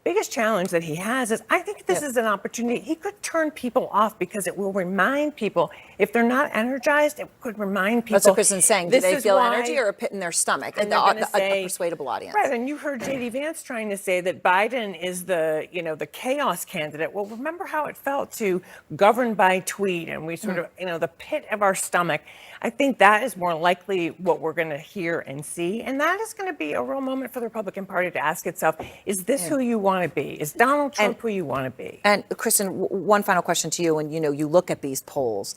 biggest challenge that he has is I think this is an opportunity. He could turn people off because it will remind people, if they're not energized, it could remind people. That's what Kristen's saying. Do they feel energy or a pit in their stomach? And a persuadable audience. Right, and you heard J.D. Vance trying to say that Biden is the, the chaos candidate. Well, remember how it felt to govern by tweet, and we sort of, the pit of our stomach. I think that is more likely what we're going to hear and see, and that is going to be a real moment for the Republican Party to ask itself, is this who you want to be? Is Donald Trump who you want to be? And Kristen, one final question to you. When you look at these polls,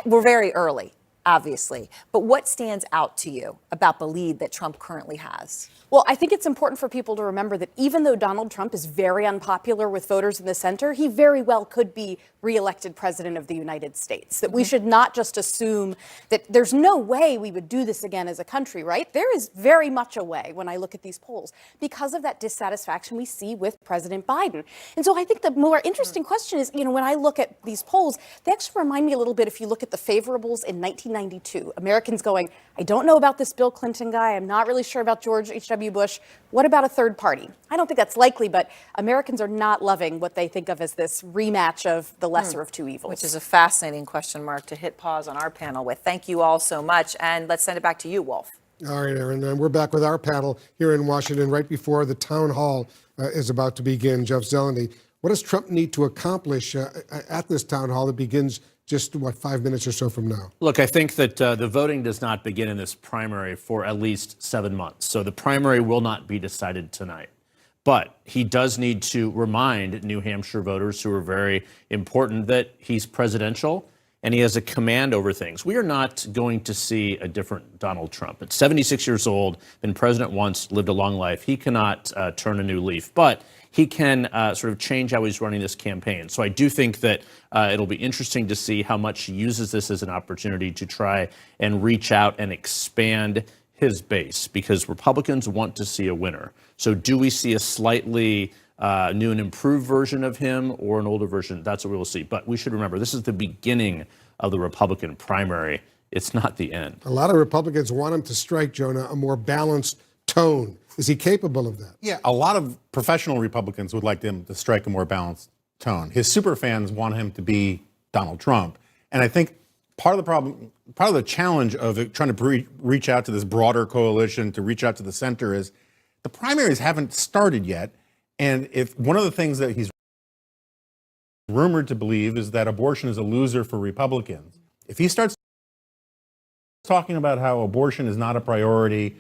we're very early, obviously, but what stands out to you about the lead that Trump currently has? Well, I think it's important for people to remember that even though Donald Trump is very unpopular with voters in the center, he very well could be reelected president of the United States. That we should not just assume that there's no way we would do this again as a country, right? There is very much a way when I look at these polls because of that dissatisfaction we see with President Biden. And so I think the more interesting question is, when I look at these polls, they actually remind me a little bit, if you look at the favorables in 1992, Americans going, I don't know about this Bill Clinton guy. I'm not really sure about George H.W. Bush. What about a third party? I don't think that's likely, but Americans are not loving what they think of as this rematch of the lesser of two evils. Which is a fascinating question mark to hit pause on our panel with. Thank you all so much. And let's send it back to you, Wolf. All right, Aaron. And we're back with our panel here in Washington right before the town hall is about to begin. Jeff Zeleny, what does Trump need to accomplish at this town hall that begins just, 5 minutes or so from now? Look, I think that the voting does not begin in this primary for at least 7 months. So the primary will not be decided tonight. But he does need to remind New Hampshire voters, who are very important, that he's presidential and he has a command over things. We are not going to see a different Donald Trump. At 76 years old, been president once, lived a long life. He cannot turn a new leaf. But he can sort of change how he's running this campaign. So I do think that it'll be interesting to see how much he uses this as an opportunity to try and reach out and expand his base, because Republicans want to see a winner. So do we see a slightly new and improved version of him or an older version? That's what we will see. But we should remember, this is the beginning of the Republican primary. It's not the end. A lot of Republicans want him to strike, Jonah, a more balanced tone. Is he capable of that? Yeah, a lot of professional Republicans would like him to strike a more balanced tone. His super fans want him to be Donald Trump. And I think part of the problem, part of the challenge of trying to reach out to this broader coalition, to reach out to the center, is the primaries haven't started yet. And if one of the things that he's rumored to believe is that abortion is a loser for Republicans, if he starts talking about how abortion is not a priority,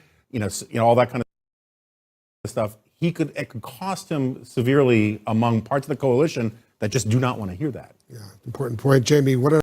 all that kind of stuff, it could cost him severely among parts of the coalition that just do not want to hear that. Yeah, important point. Jamie, what are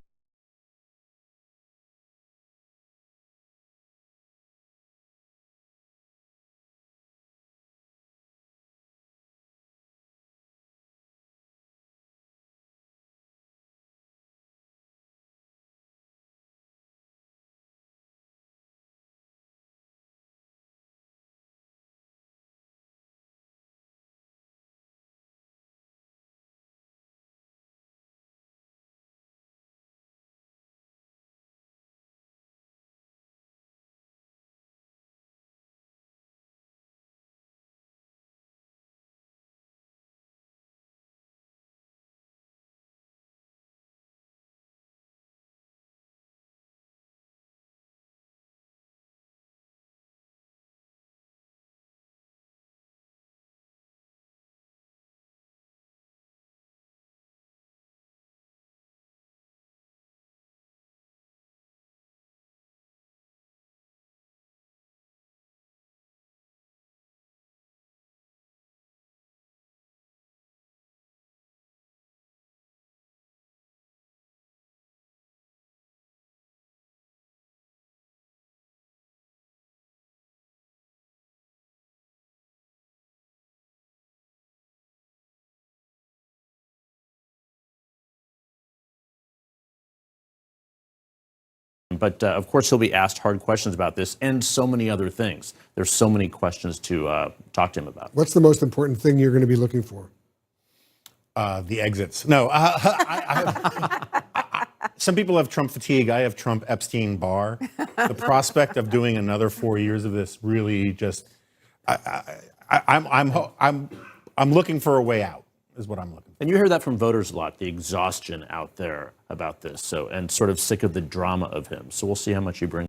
But of course, he'll be asked hard questions about this and so many other things. There's so many questions to talk to him about. What's the most important thing you're going to be looking for? The exits. No, some people have Trump fatigue. I have Trump Epstein Barr. The prospect of doing another 4 years of this really just, I'm I'm looking for a way out, is what I'm looking for. And you hear that from voters a lot, the exhaustion out there about this, so, and sort of sick of the drama of him. So we'll see how much he brings.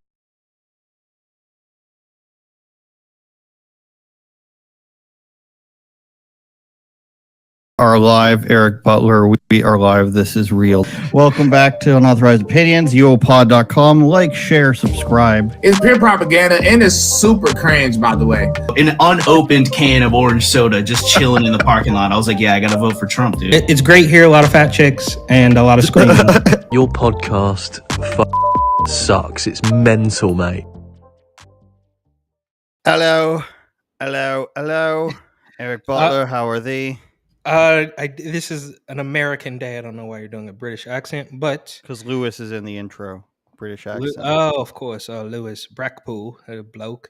Are live. Eric Butler, we are live. This is real. Welcome back to Unauthorized Opinions, uopod.com. Like, share, subscribe. It's pure propaganda and it's super cringe, by the way. An unopened can of orange soda just chilling in the parking lot. I was like, yeah, I gotta vote for Trump, dude. It's great here, a lot of fat chicks and a lot of screaming. Your podcast sucks. It's mental, mate. Hello. Eric Butler, how are thee? This is an American day. I don't know why you're doing a British accent, but Because Lewis is in the intro. British accent. of course, Lewis Brackpool, a bloke,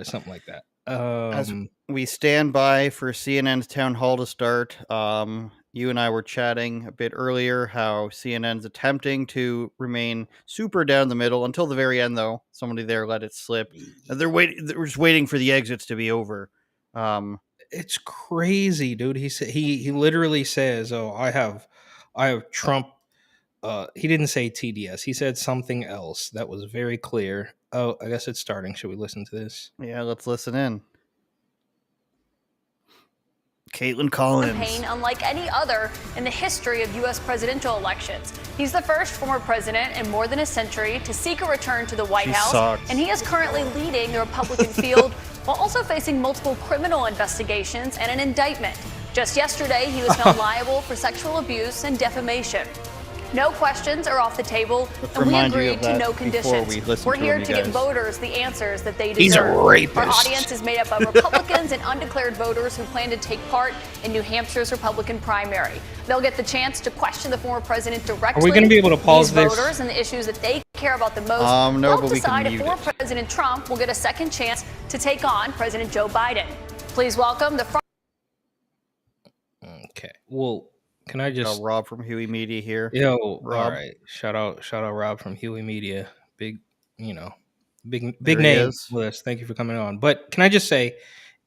something like that. As we stand by for CNN's town hall to start, you and I were chatting a bit earlier how CNN's attempting to remain super down the middle until the very end, though. Somebody there let it slip. They're just waiting for the exits to be over. It's crazy, dude. He literally says, "Oh, I have Trump." He didn't say TDS. He said something else that was very clear. Oh, I guess it's starting. Should we listen to this? Yeah, let's listen in. Caitlin Collins. Campaign unlike any other in the history of U.S. presidential elections. He's the first former president in more than a century to seek a return to the White House, sucks. and he is currently leading the Republican field while also facing multiple criminal investigations and an indictment. Just yesterday, he was found liable for sexual abuse and defamation. No questions are off the table, and we Remind you agreed of to that no before conditions. we listen We're to here him, to you give guys. voters the answers that they deserve. He's a rapist. Our audience is made up of Republicans and undeclared voters who plan to take part in New Hampshire's Republican primary. They'll get the chance to question the former president directly. Are we gonna be able to pause these this? voters and the issues that they care about the most. No, They'll but we can decide if mute former it. President Trump will get a second chance to take on President Joe Biden. Please welcome the front. Okay. Well, can I just Rob from Huey Media here. Yo, Rob. all right. Shout out Rob from Huey Media. Big, big There he name is. with us. Thank you for coming on. But can I just say,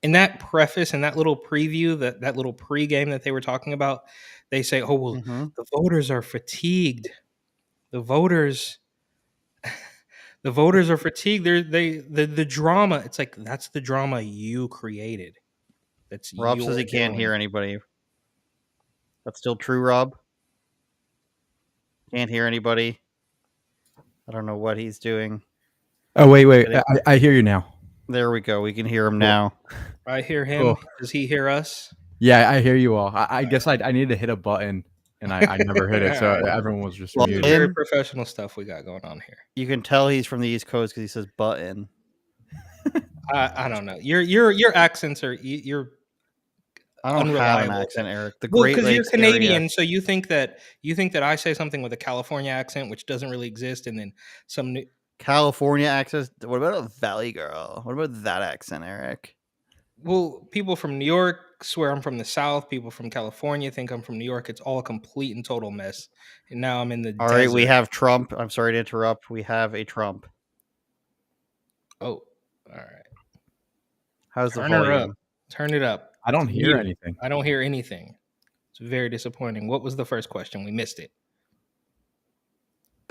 in that preface and that little preview, that little pregame that they were talking about, they say, "Oh well, the voters are fatigued. The voters are fatigued. The drama. It's like that's the drama you created. That's Rob your says he can't doing. hear anybody. That's still true, Rob? Can't hear anybody. I don't know what he's doing. Oh, wait. I hear you now. There we go. We can hear him now. I hear him. Cool. Does he hear us? Yeah, I hear you all. I guess I needed to hit a button, and I never hit it, so everyone was just Well, muted. Very professional stuff we got going on here. You can tell he's from the East Coast because he says button. I don't know. Your accents are you're I don't have an unreliable. accent, Eric. The Well, Great because you're Lakes Canadian, area. so you think that I say something with a California accent, which doesn't really exist, and then some new. California accent. What about a Valley girl? What about that accent, Eric? Well, people from New York swear I'm from the South. People from California think I'm from New York. It's all a complete and total mess. And now I'm in the. All right, we desert. have Trump. I'm sorry to interrupt. We have a Trump. Oh, all right. How's the Turn her volume? up. Turn it up. I don't hear Mute. anything. I don't hear anything. It's very disappointing. What was the first question? We missed it.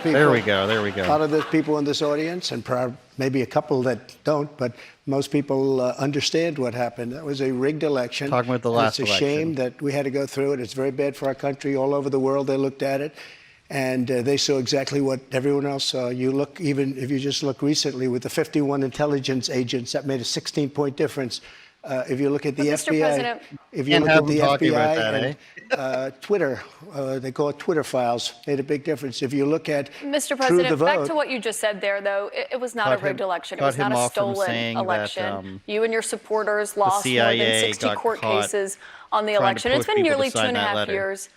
There we go. There we A go. lot of there's people in this audience, and maybe a couple that don't, but most people understand what happened. That was a rigged election. Talking about the and last It's a election. shame that we had to go through it. It's very bad for our country. All over the world, they looked at it, and they saw exactly what everyone else saw. You look, even if you just look recently with the 51 intelligence agents, that made a 16-point difference. If you look at the But Mr. FBI, President- if you Can't look have at them the talking FBI about that, and Twitter, they call it Twitter files, made a big difference. If you look at Mr. True the President, back Vote, to what you just said there, though. It was not Cut a rigged him- election. It cut was not him a off from stolen saying that, election. You and your supporters lost more CIA than 60 got court caught cases on the trying to election. It's push been people to nearly sign that 2.5 letter. years.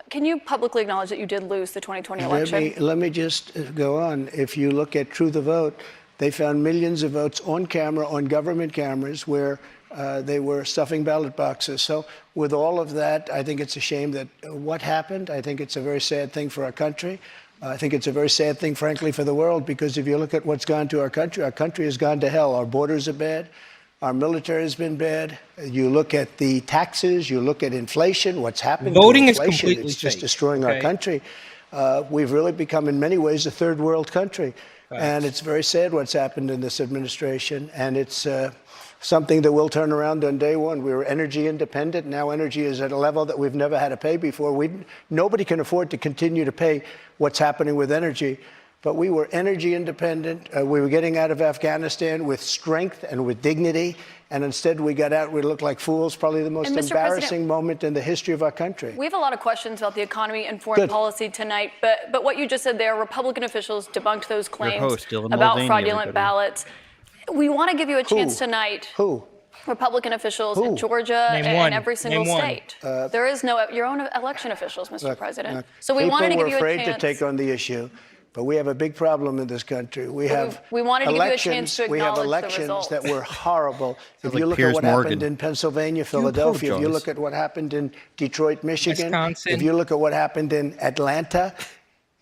Can you publicly acknowledge that you did lose the 2020 election? let me just go on. If you look at True the Vote, they found millions of votes on camera, on government cameras, where they were stuffing ballot boxes. So with all of that, I think it's a shame that what happened. I think it's a very sad thing for our country. I think it's a very sad thing, frankly, for the world, because if you look at what's gone to our country has gone to hell. Our borders are bad. Our military has been bad. You look at the taxes, you look at inflation, what's happening Voting to is inflation. completely It's just fake, destroying our okay? country. We've really become, in many ways, a third world country. And it's very sad what's happened in this administration. And it's something that will turn around on day one. We were energy independent. Now energy is at a level that we've never had to pay before. Nobody can afford to continue to pay what's happening with energy. But we were energy independent. We were getting out of Afghanistan with strength and with dignity. And instead we got out, we looked like fools, probably the most embarrassing moment in the history of our country. We have a lot of questions about the economy and foreign policy tonight, but what you just said there, Republican officials debunked those claims about fraudulent ballots. We want to give you a chance tonight. Who? Republican officials in Georgia and every single state. There is no, your own election officials, Mr. President. So we wanted to give you a chance. People were afraid to take on the issue. But we have a big problem in this country. We have wanted to elections, give you a chance to we have acknowledge the elections results. that were horrible. If like you look Piers at what Morgan. happened in Pennsylvania, Philadelphia, if you look at what happened in Detroit, Michigan, Wisconsin. if you look at what happened in Atlanta,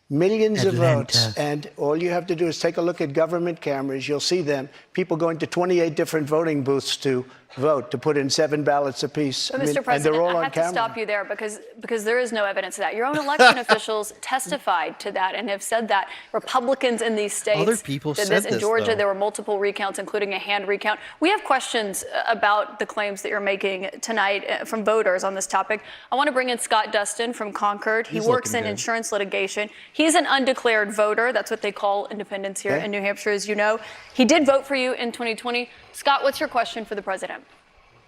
millions of votes. And all you have to do is take a look at government cameras. You'll see them. People going to 28 different voting booths to vote, to put in 7 ballots apiece. But I mean, Mr. President, and they're all I on have camera. to stop you there because there is no evidence of that. Your own election officials testified to that and have said that Republicans in these states Other people did said In this, Georgia, though. there were multiple recounts, including a hand recount. We have questions about the claims that you're making tonight from voters on this topic. I want to bring in Scott Dustin from Concord. He works in insurance litigation. He's an undeclared voter. That's what they call independents here in New Hampshire, as you know. He did vote for you in 2020. Scott, what's your question for the president?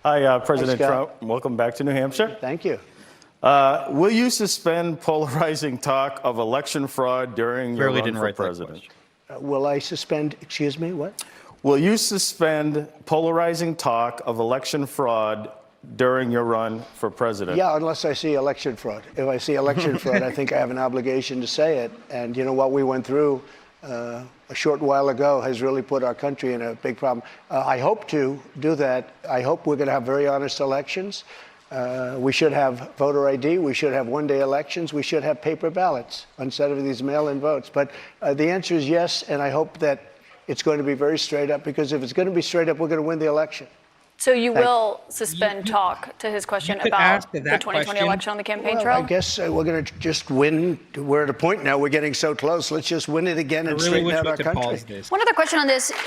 Hi, President Hi, Scott. Trump. Welcome back to New Hampshire. Thank you. Will you suspend polarizing talk of election fraud during your Clearly run didn't for write that president? Will I suspend, excuse me, what? Will you suspend polarizing talk of election fraud during your run for president? Yeah, unless I see election fraud. If I see election fraud, I think I have an obligation to say it. And you know what we went through a short while ago has really put our country in a big problem. I hope to do that. I hope we're going to have very honest elections. We should have voter ID. We should have one-day elections. We should have paper ballots instead of these mail-in votes. But the answer is yes, and I hope that it's going to be very straight up, because if it's going to be straight up, we're going to win the election. So you will suspend talk to his question about the 2020 election on the campaign trail? I guess we're going to just win. We're at a point now. We're getting so close. Let's just win it again and straighten out our country. One other question on this. It's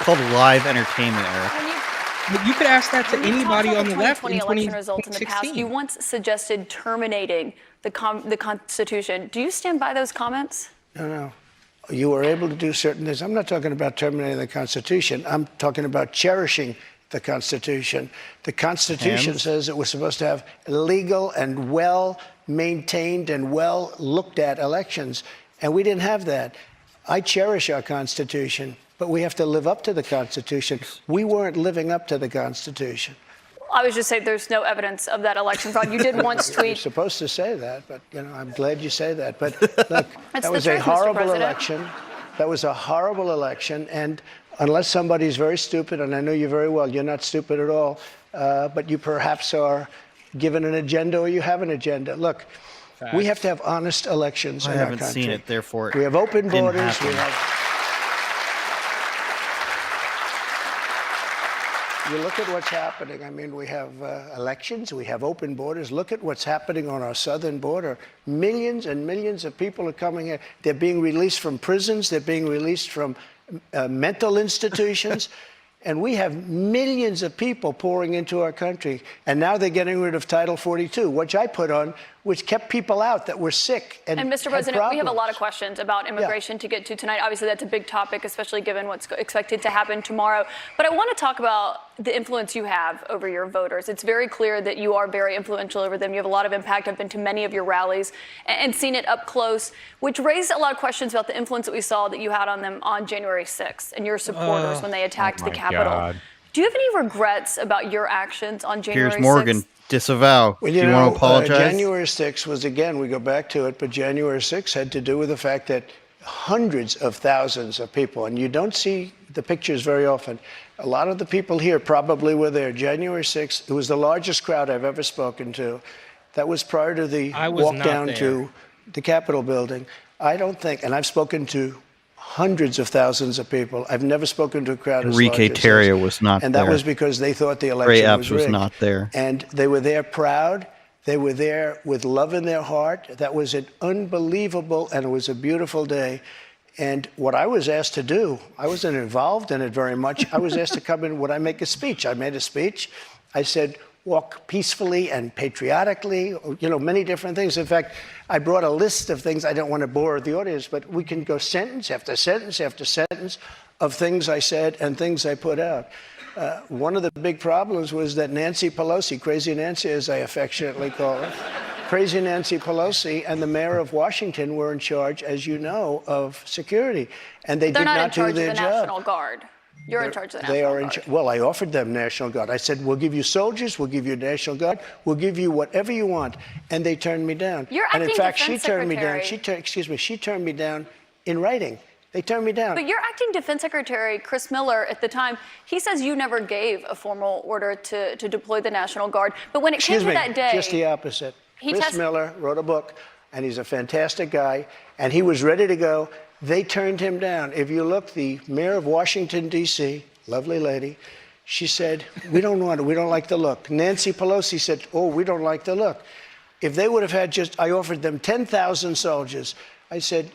called live entertainment, Eric. But you could ask that to When you anybody talked on about the left in 2020 election results in the past, 2016. you once suggested terminating the Constitution. Do you stand by those comments? No. You were able to do certain things. I'm not talking about terminating the Constitution. I'm talking about cherishing the Constitution. The Constitution says that we're supposed to have legal and well-maintained and well-looked-at elections, and we didn't have that. I cherish our Constitution, but we have to live up to the Constitution. We weren't living up to the Constitution. I was just saying there's no evidence of that election fraud. You did once You're tweet. supposed to say that, but I'm glad you say that. But look, that was the a truth, Mr. horrible President. election. That was a horrible election, and unless somebody's very stupid, and I know you very well, you're not stupid at all, but you perhaps are given an agenda, or you have an agenda. Look, we have to have honest elections in our country. I haven't seen it, therefore we have open didn't borders. happen. You look at what's happening. I mean, we have elections, we have open borders. Look at what's happening on our southern border. Millions and millions of people are coming here. They're being released from prisons. They're being released from mental institutions. And we have millions of people pouring into our country. And now they're getting rid of Title 42, which I put on, which kept people out that were sick and Mr. had President, we have a problems. lot of questions about immigration to get to tonight. Obviously, that's a big topic, especially given what's expected to happen tomorrow. But I want to talk about the influence you have over your voters. It's very clear that you are very influential over them. You have a lot of impact. I've been to many of your rallies and seen it up close, which raised a lot of questions about the influence that we saw that you had on them on January 6th and your supporters when they attacked the Capitol. God. Do you have any regrets about your actions on January 6th? Piers Morgan, disavow. Well, Do you want to apologize? January 6th was, again, we go back to it, but January 6th had to do with the fact that hundreds of thousands of people, and you don't see the pictures very often. A lot of the people here probably were there. January 6th, it was the largest crowd I've ever spoken to. That was prior to the I was walk not down there. to the Capitol building. I don't think, and I've spoken to hundreds of thousands of people. I've never spoken to a crowd as Enrique large as Terrio this. was not and there. that was because they thought the Ray election Epps was was rigged. not there. And they were there proud. They were there with love in their heart. That was an unbelievable, and it was a beautiful day. And what I was asked to do, I wasn't involved in it very much. I was asked to come in. Would I make a speech? I made a speech. I said, walk peacefully and patriotically, many different things. In fact, I brought a list of things. I don't want to bore the audience, but we can go sentence after sentence after sentence of things I said and things I put out. One of the big problems was that Nancy Pelosi, Crazy Nancy as I affectionately call her, Crazy Nancy Pelosi and the mayor of Washington were in charge, as you know, of security. And they did not do their job. They're not in charge of the National Guard. You're in charge of the National They are Guard. Well, I offered them National Guard. I said, we'll give you soldiers, we'll give you National Guard, we'll give you whatever you want. And they turned me down. You're and in acting fact, defense she turned me down. secretary. She turned me down in writing. They turned me down. But your acting defense secretary, Chris Miller, at the time, he says you never gave a formal order to deploy the National Guard. But when it came to that day, just the opposite. Chris Miller wrote a book, and he's a fantastic guy, and he was ready to go. They turned him down. If you look, the mayor of Washington, D.C., lovely lady, she said, we don't want it. We don't like the look. Nancy Pelosi said, oh, we don't like the look. If they would have had I offered them 10,000 soldiers. I said,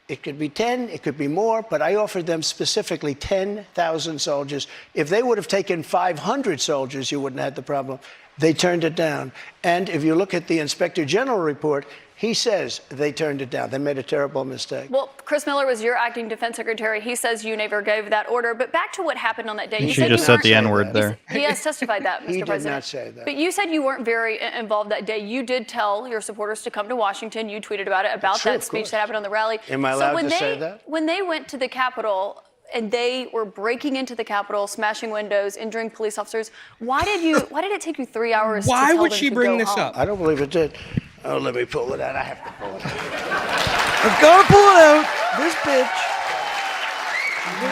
it could be 10, it could be more, but I offered them specifically 10,000 soldiers. If they would have taken 500 soldiers, you wouldn't have had the problem. They turned it down. And if you look at the Inspector General report, he says they turned it down. They made a terrible mistake. Well, Chris Miller was your acting defense secretary. He says you never gave that order. But back to what happened on that day. She just said the N-word there. He has testified that, Mr. He President. did not say that. But you said you weren't very involved that day. You did tell your supporters to come to Washington. You tweeted about it, about True, that of speech course. that happened on the rally. Am I allowed to say that? When they went to the Capitol and they were breaking into the Capitol, smashing windows, injuring police officers, why did it take you 3 hours to tell them Why would she to bring go this home? up? I don't believe it did. Oh, let me pull it out. I have to pull it out. I've got to pull it out. This bitch.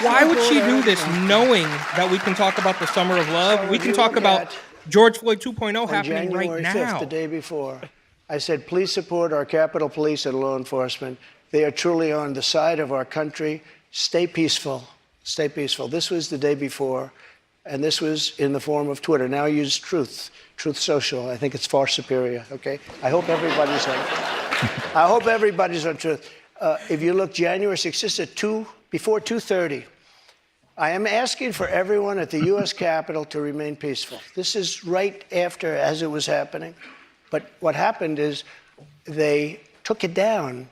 Why would she do this knowing that we can talk about the Summer of Love? We can talk about George Floyd 2.0 happening January right 5th, now. the day before, I said, please support our Capitol Police and law enforcement. They are truly on the side of our country. Stay peaceful. Stay peaceful. This was the day before, and this was in the form of Twitter. Now I use Truth Social. I think it's far superior, okay? I hope everybody's on Truth. If you look January 6th, this is before 2:30. I am asking for everyone at the U.S. Capitol to remain peaceful. This is right after, as it was happening. But what happened is they took it down.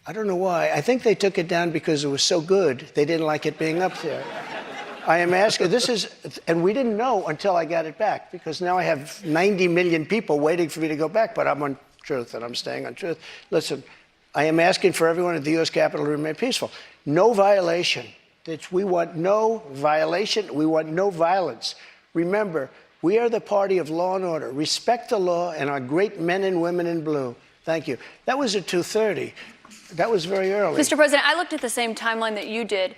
I don't know why. I think they took it down because it was so good. They didn't like it being up there. I am asking, and we didn't know until I got it back, because now I have 90 million people waiting for me to go back, but I'm on Truth and I'm staying on Truth. Listen, I am asking for everyone at the U.S. Capitol to remain peaceful. No violation. We want no violation. We want no violence. Remember, we are the party of law and order. Respect the law and our great men and women in blue. Thank you. That was at 2:30. That was very early. Mr. President, I looked at the same timeline that you did.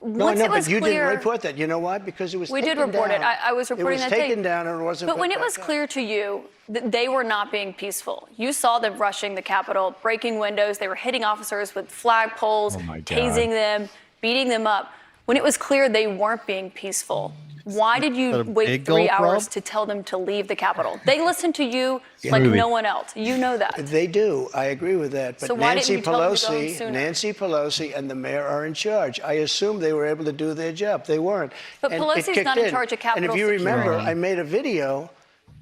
No, Once no, it was but you clear, didn't report that. You know why? Because it was we taken did report down. it. I was reporting that It was day. taken down and it wasn't But put when it back was up. clear to you that they were not being peaceful, you saw them rushing the Capitol, breaking windows. They were hitting officers with flagpoles, tasing them, beating them up. When it was clear they weren't being peaceful, why did you wait 3 hours to tell them to leave the Capitol? They listened to you like no one else. You know that. They do. I agree with that. But So why didn't Nancy you tell them to go home sooner? Nancy Pelosi and the mayor are in charge. I assume they were able to do their job. They weren't. But And Pelosi's it kicked not in charge of Capitol And if you security. remember, I made a video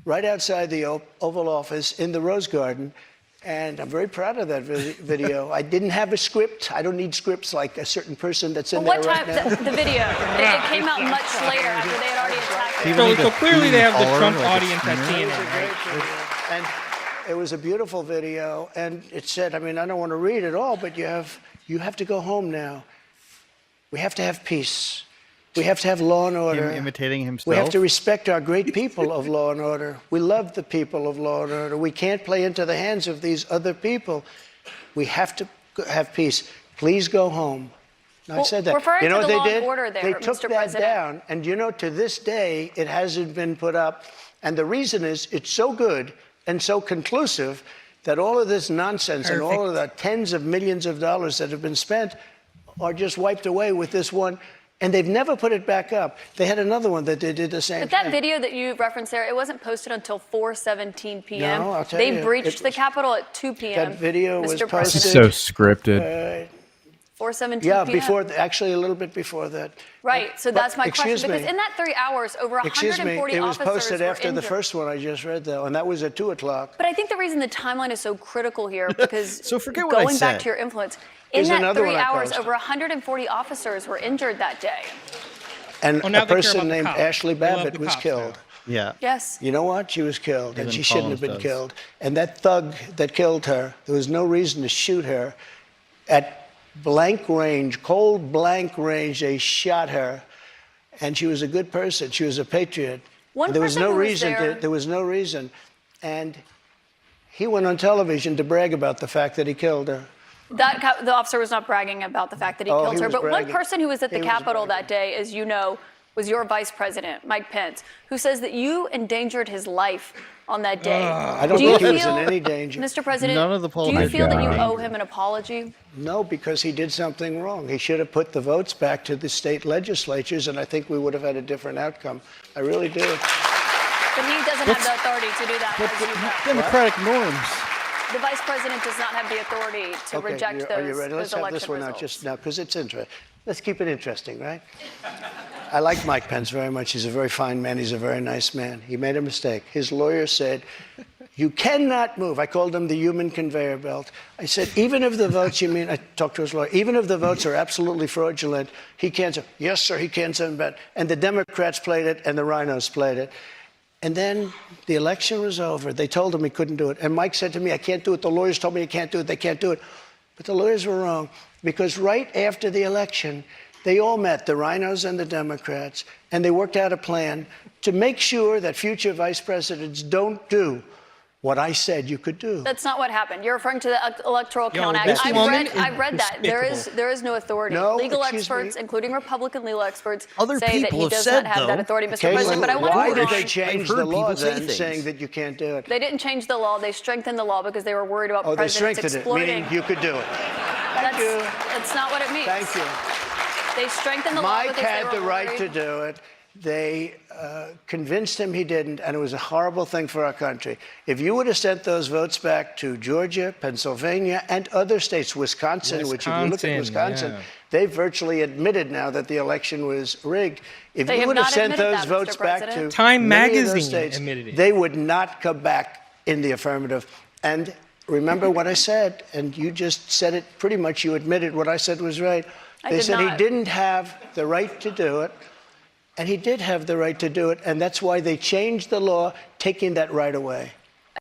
right outside the Oval Office in the Rose Garden. And I'm very proud of that video. I didn't have a script. I don't need scripts like a certain person that's in But there what right time, now. the video, it came out much later after they had already attacked you. So clearly they have the Trump audience at CNN, right? And it was a beautiful video, and it said, I mean, I don't want to read it all, but you have to go home now. We have to have peace. We have to have law and order. Him imitating himself. We have to respect our great people of law and order. We love the people of law and order. We can't play into the hands of these other people. We have to have peace. Please go home. I said that. referring You know to what the they law and did? order there, They took Mr. that President. down, and to this day, it hasn't been put up. And the reason is it's so good and so conclusive that all of this nonsense and all of the tens of millions of dollars that have been spent are just wiped away with this one. And they've never put it back up. They had another one that they did the same But thing. that video that you referenced there, it wasn't posted until 4:17 p.m. No, I'll tell they you, breached the Capitol at 2 p.m. That video was Mr. posted. President. So scripted. 4:17 Yeah, p.m. actually a little bit before that. Right, so But that's my question. excuse me. Because in that 3 hours, over Excuse 140 me, it was officers posted were after the injured. first one I just read, though, and that was at 2 o'clock. But I think the reason the timeline is so critical here, because So forget what I going back said. to your influence, Here's in that another 3 one I hours, posted. over 140 officers were injured that day. And Well, now a they care person about the named cops. Ashley They love Babbitt the was cops killed. Yeah. Yes. You know what? She was killed, and Even she shouldn't have been Collins does. killed. And that thug that killed her, there was no reason to shoot her. At blank range, cold blank range, they shot her, and she was a good person. She was a patriot. One There was person no who was reason. there- There was no reason, and he went on television to brag about the fact that he killed her. The officer was not bragging about the fact that he Oh, killed he her. was But bragging. one person who was at the He was Capitol bragging. that day, as you know, was your vice president, Mike Pence, who says that you endangered his life on that day. I don't Do you think he was in feel- any danger. Mr. President, None of the do you politicians feel that you are. owe him an apology? No, because he did something wrong. He should have put the votes back to the state legislatures, and I think we would have had a different outcome. I really do. But he doesn't have the authority to do that, as you know. Democratic norms. The vice president does not have the authority to Okay, reject are you those, ready? Let's those have this election one out results. just now, because it's interesting. Let's keep it interesting, right? I like Mike Pence very much. He's a very fine man. He's a very nice man. He made a mistake. His lawyer said, you cannot move. I called him the human conveyor belt. I said, even if the votes, I talked to his lawyer, even if the votes are absolutely fraudulent, he can't say, yes, sir, he can't send back. And the Democrats played it, and the rhinos played it. And then the election was over. They told him he couldn't do it. And Mike said to me, I can't do it. The lawyers told me I can't do it. They can't do it. But the lawyers were wrong, because right after the election, they all met, the rhinos and the Democrats, and they worked out a plan to make sure that future vice presidents don't do what I said you could do. That's not what happened. You're referring to the Electoral Count Act. this woman I've read that. There is no authority. No, Legal excuse experts, me. including Republican legal experts, Other say that people he have does said, not have that though- authority, Mr. Caitlin, President. But I want to why move did on. they change I've the heard law people say then, things. saying that you can't do it? They didn't change the law. They strengthened the law because they were worried about Oh, they presidents strengthened it, exploiting. meaning you could do it. That's not what it means. Thank you. They strengthened the law Mike because they had were the right to worried. do it. They convinced him he didn't, and it was a horrible thing for our country. If you would have sent those votes back to Georgia, Pennsylvania, and other states, Wisconsin, which if you look at Wisconsin, yeah. they virtually admitted now that the election was rigged. If They you have would have not sent admitted those that, votes Mr. back to President. Time many of those Magazine states, admitted it. they would not come back in the affirmative. And remember what I said, and you just said it pretty much. You admitted what I said was right. I They did said he not. didn't have the right to do it, and he did have the right to do it, and that's why they changed the law, taking that right away.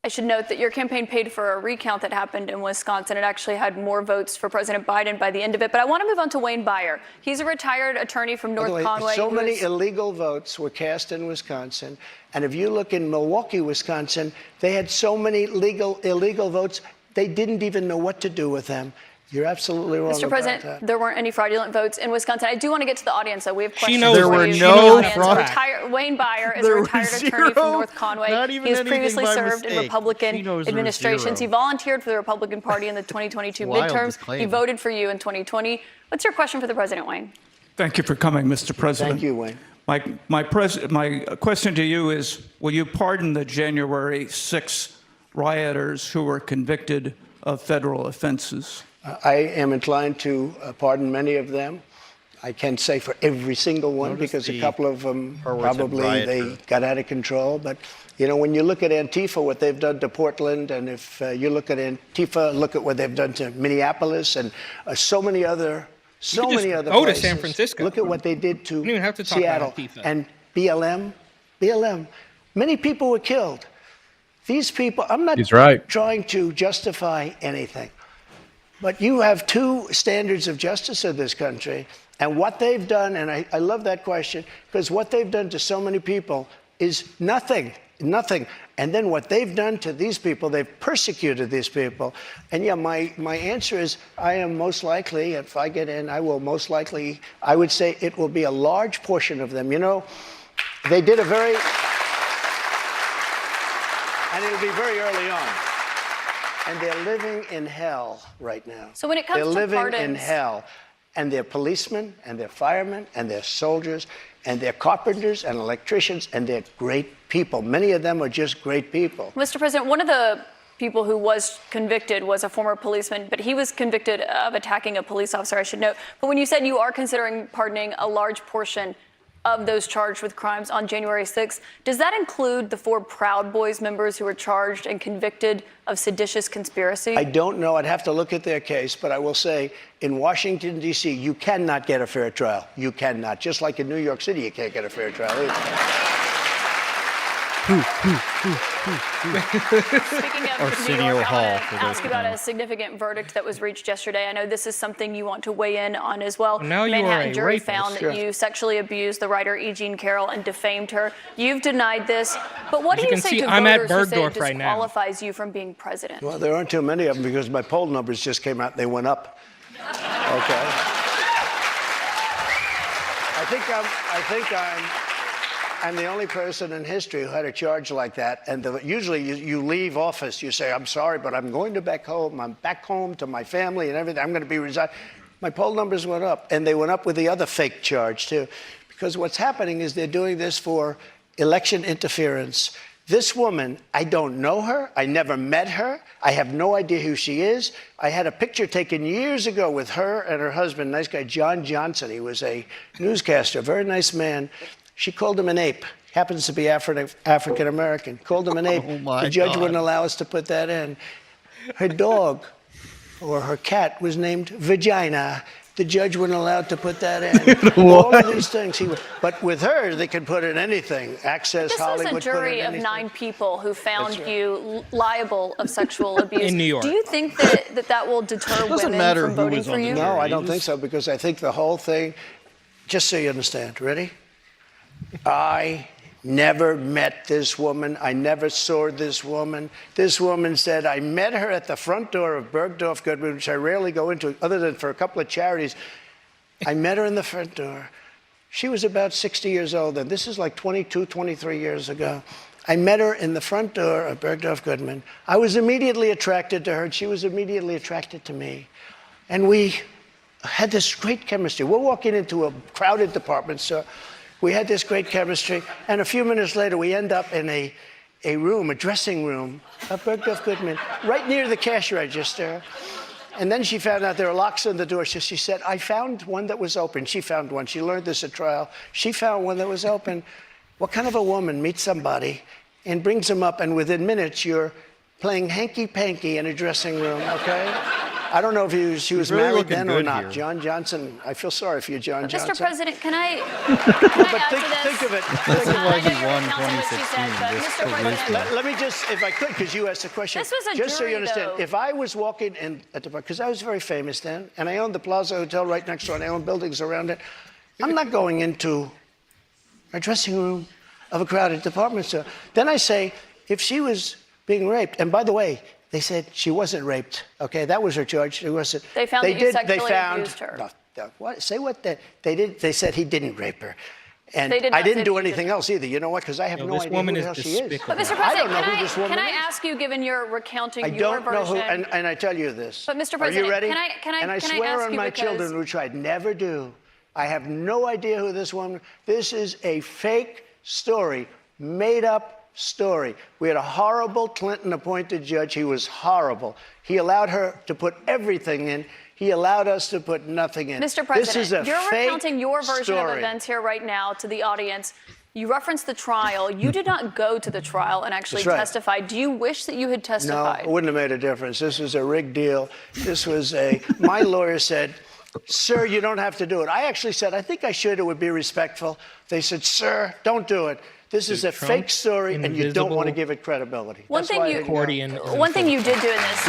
I should note that your campaign paid for a recount that happened in Wisconsin. It actually had more votes for President Biden by the end of it. But I want to move on to Wayne Byer. He's a retired attorney from By the North way, Conway. so who many is- illegal votes were cast in Wisconsin, and if you look in Milwaukee, Wisconsin, they had so many illegal votes, they didn't even know what to do with them. You're absolutely wrong Mr. about President, that. there weren't any fraudulent votes in Wisconsin. I do want to get to the audience, though. We have questions knows for There were you no from the audience. fraud. Wayne Byer is There a were retired attorney zero, from North Conway. not even He has anything previously by served in mistake. She Republican knows there were administrations. He zero. volunteered for the Republican Party in the 2022 Wild to midterms. He claim. voted for you in 2020. What's your question for the president, Wayne? Thank you for coming, Mr. President. Thank you, Wayne. My question to you is, will you pardon the January 6 rioters who were convicted of federal offenses? I am inclined to pardon many of them. I can't say for every single one, Notice because a the couple of them part where it said probably they rioter. got out of control. But when you look at Antifa, what they've done to Portland, and if you look at Antifa, look at what they've done to Minneapolis and so many other could just places. go to San Francisco. Look at what they did to You don't even have to talk Seattle about Antifa. and BLM. Many people were killed. These people, I'm not He's right. trying to justify anything. But you have two standards of justice in this country, and what they've done, and I love that question, because what they've done to so many people is nothing. And then what they've done to these people, they've persecuted these people. And yeah, my answer is I am most likely, if I get in, I will most likely, I would say it will be a large portion of them. They did and it'll be very early on. And they're living in hell right now. So when it comes they're to living in pardons- hell. and they're policemen, and they're firemen, and they're soldiers, and they're carpenters and electricians, and they're great people. Many of them are just great people. Mr. President, one of the people who was convicted was a former policeman, but he was convicted of attacking a police officer, I should note. But when you said you are considering pardoning a large portion of those charged with crimes on January 6th, does that include the 4 Proud Boys members who were charged and convicted of seditious conspiracy? I don't know. I'd have to look at their case, but I will say in Washington, D.C., you cannot get a fair trial. You cannot. Just like in New York City, you can't get a fair trial either. Speaking of New York, I want to ask about a significant verdict that was reached yesterday. I know this is something you want to weigh in on as well. Now you Manhattan are a jury rapist. found that you sexually abused the writer E. Jean Carroll and defamed her. You've denied this, but what do you say to voters who say it disqualifies you from being president? Well, there aren't too many of them because my poll numbers just came out and they went up. Okay. I think I'm the only person in history who had a charge like that. And usually you leave office, you say, I'm sorry, but I'm going to back home. I'm back home to my family and everything. I'm going to be resigned. My poll numbers went up, and they went up with the other fake charge, too. Because what's happening is they're doing this for election interference. This woman, I don't know her. I never met her. I have no idea who she is. I had a picture taken years ago with her and her husband, nice guy, John Johnson. He was a newscaster, very nice man. She called him an ape. Happens to be African American. Called him an ape. The judge wouldn't allow us to put that in. Her dog or her cat was named Vagina. The judge wouldn't allow to put that in. All of these things. But with her, they could put in anything. Access, this Hollywood. This was a jury of 9 people who found you liable of sexual abuse. In New York. Do you think that will deter women from voting for you? No, I don't think so, because I think the whole thing, just so you understand, ready? I never met this woman. I never saw this woman. This woman said, I met her at the front door of Bergdorf Goodman, which I rarely go into, other than for a couple of charities. I met her in the front door. She was about 60 years old, and this is like 22, 23 years ago. I met her in the front door of Bergdorf Goodman. I was immediately attracted to her, and she was immediately attracted to me. And we had this great chemistry. We're walking into a crowded department store. We had this great chemistry, and a few minutes later, we end up in a room, a dressing room of Bergdorf Goodman, right near the cash register. And then she found out there were locks on the door. So she said, I found one that was open. She found one. She learned this at trial. She found one that was open. What kind of a woman meets somebody and brings them up, and within minutes, you're playing hanky-panky in a dressing room, okay? I don't know if she was really married then or not. here. John Johnson, I feel sorry for you, John Johnson. Mr. President, can I Think of it. This is why he won Mr. President, Let me just, if I could, because you asked the question. This was a just so jury, you understand, though. if I was walking in at the, because I was very famous then, and I owned the Plaza Hotel right next door, and I owned buildings around it, I'm not going into a dressing room of a crowded department store. Then I say, if she was being raped, and by the way, they said she wasn't raped. Okay, that was her charge. She wasn't. They found that you sexually abused her. What? Say what? They did. They said he didn't rape her, and They did I not say didn't do that he anything else either. You know what? Because I have no this idea woman who the is hell she is. despicable. But Mr. I President, don't know who this woman can I is. ask you, given your recounting I your don't know version? who, and I tell you this. But Mr. Are President, you ready? can I swear ask on you my because- children, which I'd never do. I have no idea who this woman. This is a fake story, made up story. We had a horrible Clinton-appointed judge. He was horrible. He allowed her to put everything in. He allowed us to put nothing in. Mr. President, this is a you're fake recounting your version of story. events here right now to the audience. You referenced the trial. You did not go to the trial and actually That's right. testify. Do you wish that you had No, testified? it wouldn't have made a difference. This was a rigged deal. This was my lawyer said, sir, you don't have to do it. I actually said, I think I should. It would be respectful. They said, sir, don't do it. This is a Trump fake story, and you don't want to invisible give it credibility. One That's thing why I you- didn't go. Accordion. One thing you did do in this.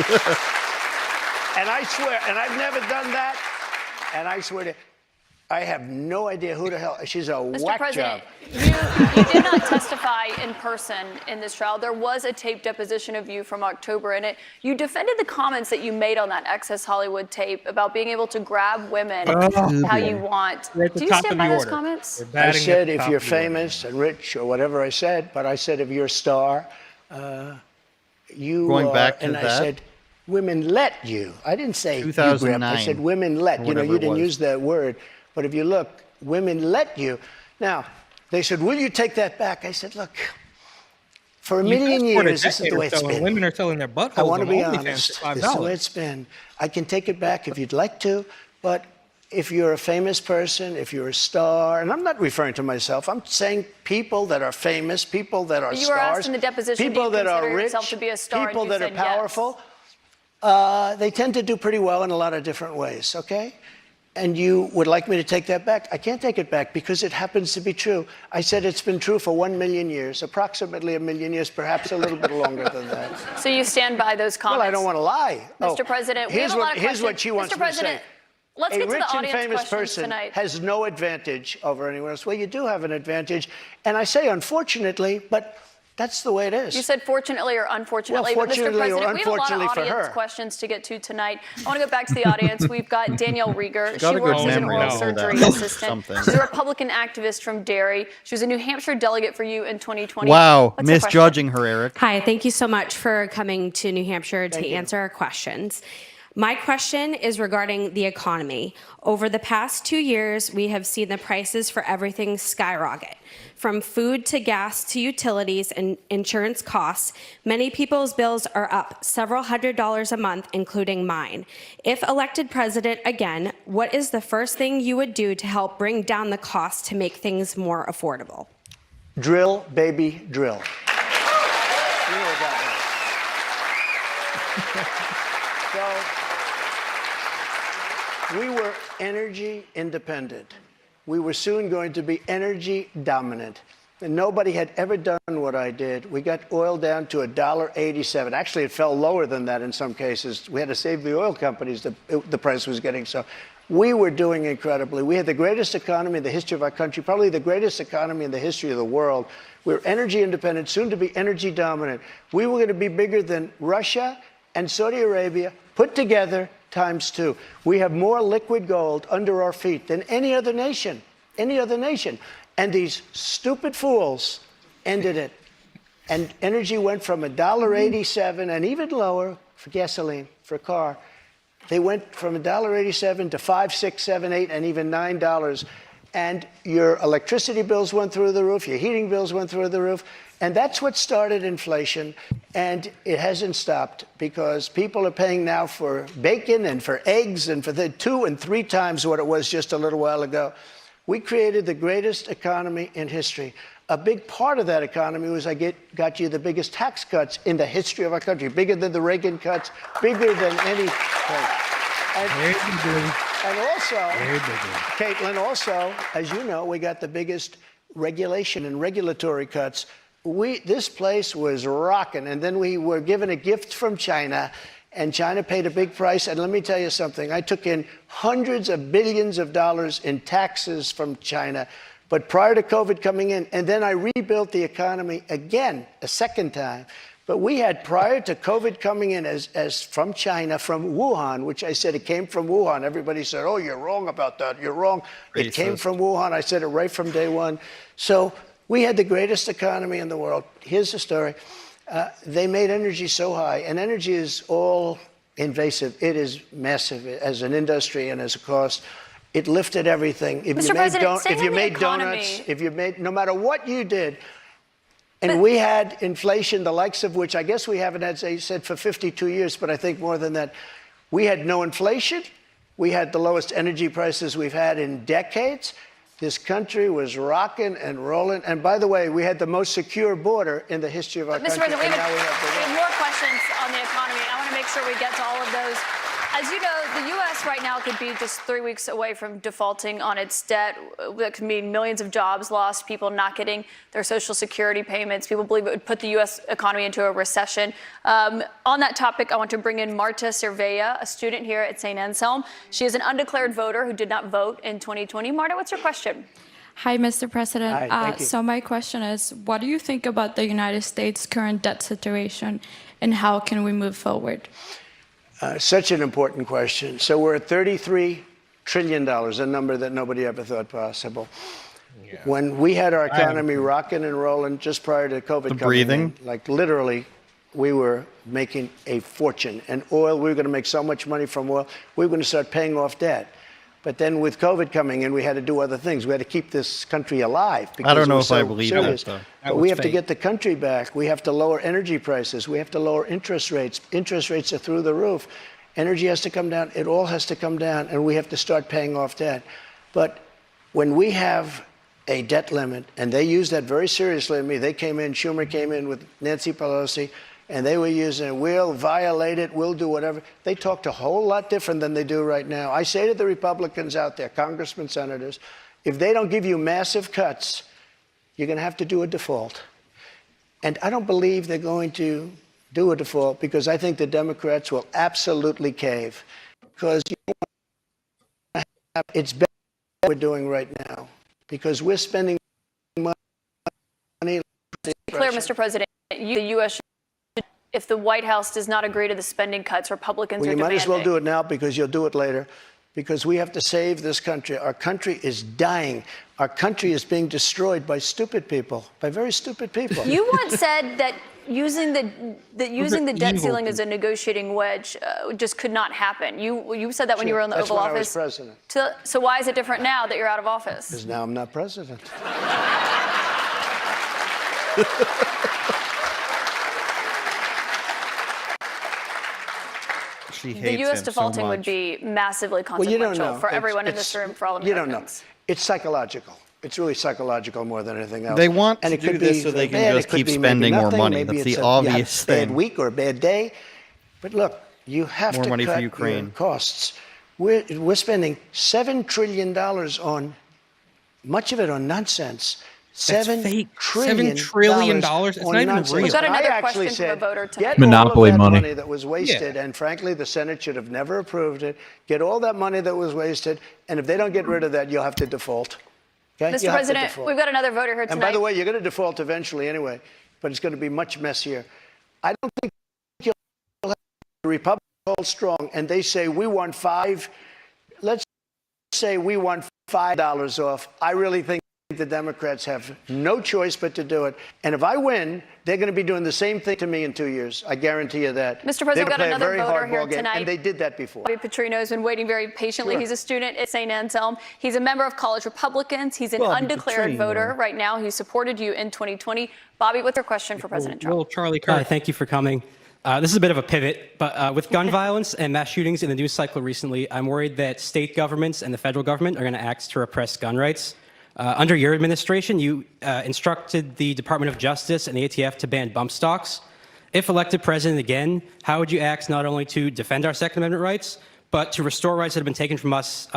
And I swear, and I've never done that, and I swear to, I have no idea who the hell, she's a Mr. whack President, job. you did not testify in person in this trial. There was a taped deposition of you from October in it. You defended the comments that you made on that Access Hollywood tape about being able to grab women how you want. We're at the Do you top stand of the by those order. comments? We're I batting at said the if top you're of the order. famous and rich or whatever I said, but I said if you're a star, you Going are, back to and that? I said, women let you. I didn't say you grab. I 2009, said women let. or You know, whatever you it didn't was. use that word. But if you look, women let you. Now, they said, will you take that back? I said, look, for a million years, this is the way it's been. Women are selling their buttholes I want to on be OnlyFans honest. for $5. This is the way it's been. I can take it back if you'd like to, but if you're a famous person, if you're a star, and I'm not referring to myself, I'm saying people that are famous, people that are You were stars, asked in the deposition, do people you that are consider rich, yourself to be a star? And people you that are said yes. powerful, they tend to do pretty well in a lot of different ways, okay? And you would like me to take that back? I can't take it back because it happens to be true. I said it's been true for 1 million years, approximately 1 million years, perhaps a little bit longer than that. So you stand by those comments? Well, I don't want to lie. Mr. President, we have a lot of here's what questions. she wants Mr. me to say. President, let's A get to rich the and audience famous questions person tonight. has no advantage over anyone else. Well, you do have an advantage. And I say unfortunately, but that's the way it is. You said fortunately or unfortunately, Well, but Mr. fortunately or President, we have a lot unfortunately of for audience her. questions to get to tonight. I want to go back to the audience. We've got Danielle Rieger. got She a good works as an memory, oral I know surgery that. assistant. Something. She's a Republican activist from Derry. She was a New Hampshire delegate for you in 2020. Wow, What's your question? misjudging her, Eric. Hi, thank you so much for coming to New Hampshire to you. answer our questions. My question is regarding the economy. Over the past 2 years, we have seen the prices for everything skyrocket. From food to gas to utilities and insurance costs, many people's bills are up several $100s a month, including mine. If elected president again, what is the first thing you would do to help bring down the cost to make things more affordable? Drill, baby, drill. You know what that means. So, we were energy independent. We were soon going to be energy dominant. And nobody had ever done what I did. We got oil down to $1.87. Actually, it fell lower than that in some cases. We had to save the oil companies. The price was getting so. We were doing incredibly. We had the greatest economy in the history of our country, probably the greatest economy in the history of the world. We were energy independent, soon to be energy dominant. We were going to be bigger than Russia and Saudi Arabia put together ×2. We have more liquid gold under our feet than any other nation. And these stupid fools ended it. And energy went from $1.87 and even lower for gasoline, for a car. They went from $1.87 to $5, $6, $7, $8, and even $9. And your electricity bills went through the roof, your heating bills went through the roof. And that's what started inflation. And it hasn't stopped because people are paying now for bacon and for eggs and for the 2 and 3 times what it was just a little while ago. We created the greatest economy in history. A big part of that economy was got you the biggest tax cuts in the history of our country, bigger than the Reagan cuts, bigger than any. And also, Caitlin, also, as you know, we got the biggest regulation and regulatory cuts. This place was rocking, and then we were given a gift from China, and China paid a big price. And let me tell you something, I took in hundreds of billions of dollars in taxes from China, but prior to COVID coming in, and then I rebuilt the economy again, a second time. But we had, prior to COVID coming in as from China, from Wuhan, which I said it came from Wuhan. Everybody said, oh, you're wrong about that. You're wrong. It came from Wuhan. I said it right from day one. So we had the greatest economy in the world. Here's the story. They made energy so high, and energy is all invasive. It is massive as an industry and as a cost. It lifted everything. Mr. President, staying on the economy. No matter what you did, and we had inflation, the likes of which I guess we haven't had, as I said, for 52 years, but I think more than that. We had no inflation. We had the lowest energy prices we've had in decades. This country was rocking and rolling. And by the way, we had the most secure border in the history of our country. Mr. President, we and now we have more questions on the economy. I want to make sure we get to all of those. As you know, the U.S. right now could be just 3 weeks away from defaulting on its debt. That could mean millions of jobs lost, people not getting their Social Security payments. People believe it would put the U.S. economy into a recession. On that topic, I want to bring in Marta Cervella, a student here at St. Anselm. She is an undeclared voter who did not vote in 2020. Marta, what's your question? Hi, Mr. President. Hi, thank you. So my question is, what do you think about the United States' current debt situation, and how can we move forward? Such an important question. So we're at $33 trillion, a number that nobody ever thought possible. Yeah. When we had our economy rocking and rolling just prior to COVID coming in, like literally we were making a fortune. And oil, we were going to make so much money from oil, we were going to start paying off debt. But then with COVID coming in, we had to do other things. We had to keep this country alive. I don't know we're if I so believe serious. that, though. But we have to get the country back. We have to lower energy prices. We have to lower interest rates. Interest rates are through the roof. Energy has to come down. It all has to come down, and we have to start paying off debt. But when we have a debt limit, and they use that very seriously. They came in, Schumer came in with Nancy Pelosi, and they were using it. We'll violate it, we'll do whatever. They talked a whole lot different than they do right now. I say to the Republicans out there, congressmen, senators, if they don't give you massive cuts, you're going to have to do a default. And I don't believe they're going to do a default because I think the Democrats will absolutely cave. Because it's better than what we're doing right now. Because we're spending money. Clear, Mr. President, the U.S. should, if the White House does not agree to the spending cuts Republicans Well, are you might demanding. as well do it now because you'll do it later. Because we have to save this country. Our country is dying. Our country is being destroyed by stupid people, by very stupid people. You once said that using the debt ceiling as a negotiating wedge just could not happen. You said that when you were in the That's Oval when Office. I was president. So why is it different now that you're out of office? Because now I'm not president. The U.S. defaulting would be massively Well, you consequential don't know. for everyone in this room, for all You Americans. don't know. It's psychological. It's really psychological more than anything else. They want and to it could do this be so they can bad. just It could keep be maybe spending more nothing. money. Maybe That's it's the you obvious have a bad thing. week or a bad day. But look, you have More to money for cut Ukraine. your costs. We're spending $7 trillion on, much of it on nonsense. $7 trillion. $7 trillion? It's on not even nonsense. real. We've got I another actually question from a said, voter tonight. get all of Monopoly that money. money that was wasted, and frankly, the Senate should have never approved it. Get all that money that was wasted, and if they don't get rid of that, you'll have to default. Okay? Mr. You'll have to President, default. we've got another voter here tonight. And by the way, you're going to default eventually anyway, but it's going to be much messier. I don't think you'll have the Republicans hold strong, and they say we want let's say we want $5 off. I really think the Democrats have no choice but to do it. And if I win, they're going to be doing the same thing to me in 2 years. I guarantee you that. Mr. President, They're we've got gonna play a another very voter hard here ball game, tonight. and they did that before. Bobby Petrino has been waiting very patiently. Sure. He's a student at St. Anselm. He's a member of College Republicans. He's an Bobby undeclared Petrino. voter right now. He supported you in 2020. Bobby, what's your question for President Trump? Little Charlie Kirk. Hi, thank you for coming. This is a bit of a pivot, but with gun violence and mass shootings in the news cycle recently, I'm worried that state governments and the federal government are going to act to repress gun rights. Under your administration, you instructed the Department of Justice and the ATF to ban bump stocks. If elected president again, how would you act not only to defend our Second Amendment rights, but to restore rights that have been taken from us,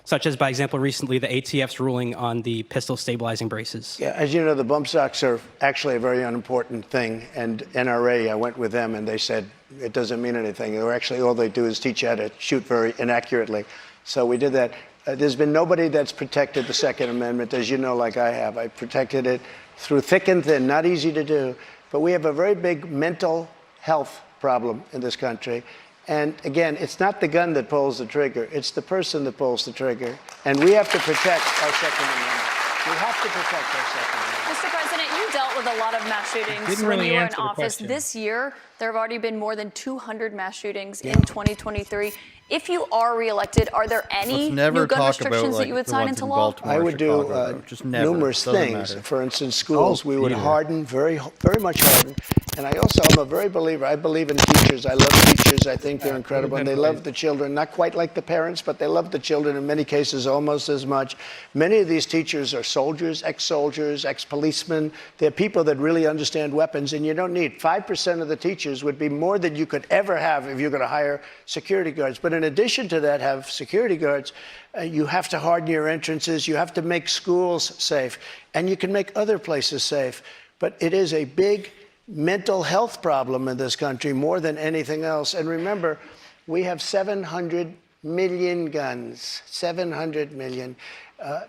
such as, by example, recently the ATF's ruling on the pistol stabilizing braces? Yeah, as you know, the bump stocks are actually a very unimportant thing. And NRA, I went with them, and they said it doesn't mean anything. They're actually, all they do is teach you how to shoot very inaccurately. So we did that. There's been nobody that's protected the Second Amendment, as you know, like I have. I protected it through thick and thin, not easy to do. But we have a very big mental health problem in this country. And again, it's not the gun that pulls the trigger, it's the person that pulls the trigger. And we have to protect our Second Amendment. We have to protect our Second Amendment. Mr. President, you dealt with a lot of mass shootings Didn't when really you were in answer the office. question. This year, there have already been more than 200 mass shootings in 2023. If you are reelected, are there any Let's never new gun talk about, restrictions that like, you would the sign ones into in law? Baltimore. I would do Chicago, just never. numerous Doesn't things. matter. For instance, schools, we would Peter. harden, very much harden. And I also am a very believer. I believe in teachers. I love teachers. I think they're incredible. And they love the children, not quite like the parents, but they love the children in many cases almost as much. Many of these teachers are soldiers, ex-policemen. They're people that really understand weapons, and you don't need 5% of the teachers would be more than you could ever have if you're going to hire security guards. But in addition to that, have security guards. You have to harden your entrances. You have to make schools safe, and you can make other places safe. But it is a big mental health problem in this country more than anything else. And remember, we have 700 million guns, 700 million.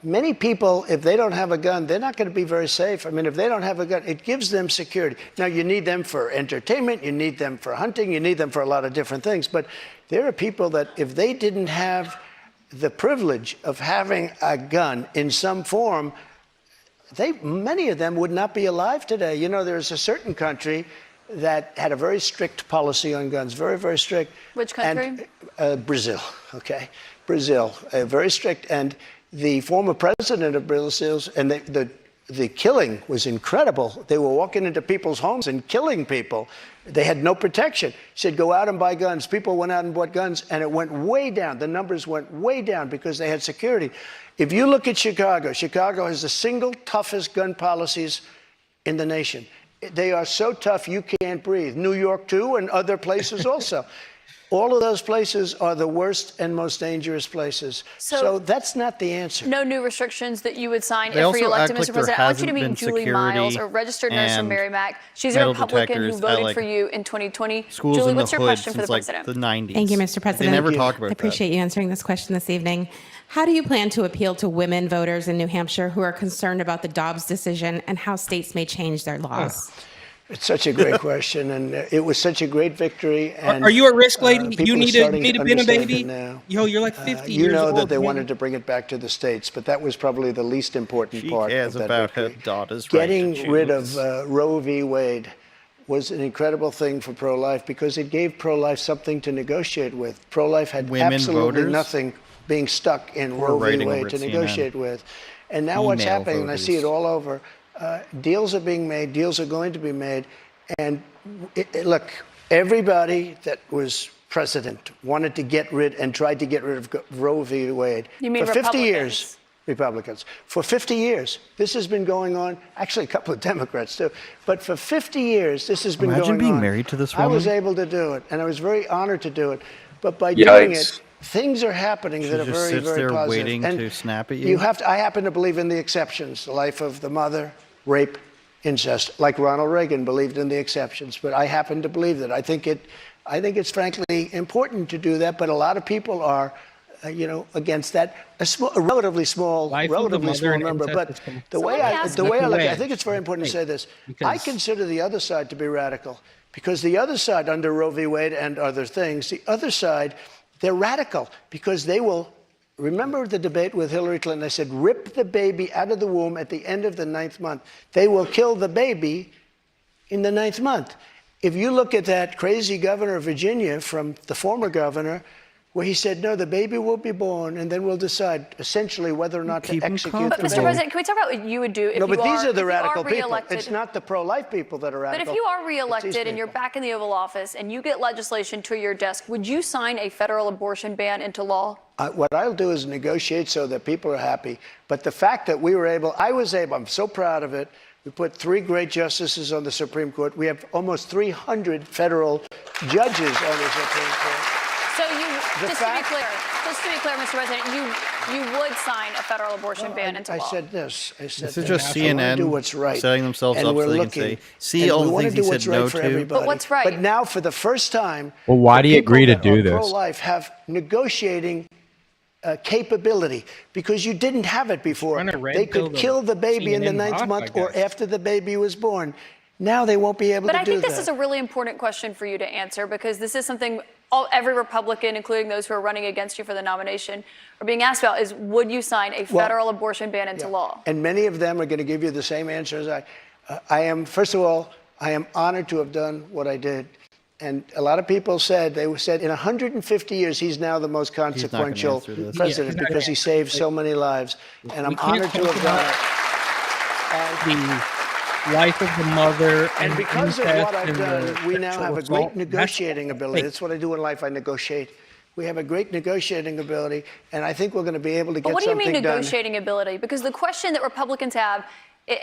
Many people, if they don't have a gun, they're not going to be very safe. I mean, if they don't have a gun, it gives them security. Now, you need them for entertainment, you need them for hunting, you need them for a lot of different things. But there are people that if they didn't have the privilege of having a gun in some form, many of them would not be alive today. You know, there's a certain country that had a very strict policy on guns, very, very strict. Which country? And, Brazil, okay? Brazil, very strict. And the former president of Brazil, and the killing was incredible. They were walking into people's homes and killing people. They had no protection. He said, go out and buy guns. People went out and bought guns, and it went way down. The numbers went way down because they had security. If you look at Chicago, Chicago has the single toughest gun policies in the nation. They are so tough you can't breathe. New York, too, and other places also. All of those places are the worst and most dangerous places. So that's not the answer. No new restrictions that you would sign They if also reelected, act Mr. like there President. I want you to hasn't meet been Julie security Miles, a registered nurse from and Merrimack. She's a metal Republican who detectors at, voted like, for you in 2020. Schools Julie, in the what's your hood question for the since like president? the 90s. Thank you, Mr. President. They never talk about I appreciate you answering this question this evening. How do you plan to appeal to women voters in New Hampshire who are concerned about the Dobbs decision and how states may change their laws? It's such a great question, and it was such a great victory. And Are you at risk, lady? people You are need starting to to been a understand baby? it now. Yo, you're like 50 You years know old. that they man. wanted to bring it back to the states, but that was probably the least important She part cares of that about her victory. daughter's right to Getting rid of choose. Roe v. Wade was an incredible thing for pro-life because it gave pro-life something to negotiate with. Pro-life had Women absolutely voters nothing being stuck in were Roe v. writing Wade over to at CNN. negotiate with. And now what's Female happening, and I see it voters. all over, deals are being made, deals are going to be made. And look, everybody that was president wanted to get rid and tried to get rid of Roe v. Wade. You mean for 50 Republicans? years. Republicans. For 50 years, this has been going on. Actually, a couple of Democrats too. But for 50 years, this has been Imagine going on. being married to this I was woman. able to do it, and I was very honored to do it. But by doing it, things are happening She that are just very, sits very there positive. waiting And to snap at you? I happen to believe in the exceptions, the life of the mother, rape, incest, like Ronald Reagan believed in the exceptions. But I happen to believe that. I think it's frankly important to do that. But a lot of people are, against that. A relatively small number. But the way I look, I think it's very important to say this. I consider the other side to be radical because the other side, under Roe v. Wade and other things, the other side, they're radical because they will. Remember the debate with Hillary Clinton? They said, rip the baby out of the womb at the end of the 9th month. They will kill the baby in the 9th month. If you look at that crazy governor of Virginia from the former governor, where he said, no, the baby will be born, and then we'll decide essentially whether or not to execute the But baby. Mr. President, can we talk about what you would do if No, but you these are the radical people. reelected? It's not the pro-life people that are But radical. if you are It's these reelected and you're people. back in the Oval Office and you get legislation to your desk, would you sign a federal abortion ban into law? What I'll do is negotiate so that people are happy. But the fact that I was able, I'm so proud of it. We put 3 great justices on the Supreme Court. We have almost 300 federal judges on the Supreme Court. So just to be clear, Mr. President, you would sign a federal abortion ban into law. I said this. This is just CNN do what's right. setting themselves and up we're so they can looking, say, see all we the want to things do he what's said right no for to. everybody. But what's right? But now, for the first time, Well, why do you agree to do this? Pro-life have negotiating capability because you didn't have it before. They could kill the baby in the 9th month or after the baby was born. Now they won't be able to do that. But I think this is a really important question for you to answer because this is something every Republican, including those who are running against you for the nomination, are being asked about is would you sign a federal abortion ban into law? And many of them are going to give you the same answer as I am. First of all, I am honored to have done what I did. And a lot of people said, in 150 years, he's now the most consequential president because he saved so many lives. And I'm honored to have done it. The life of the mother And because of what I've incest done, we now sexual have a assault. great negotiating ability. That's what I do in life. I negotiate. We have a great negotiating ability, and I think we're going to be able to But get what do you something mean done. negotiating ability? Because the question that Republicans have,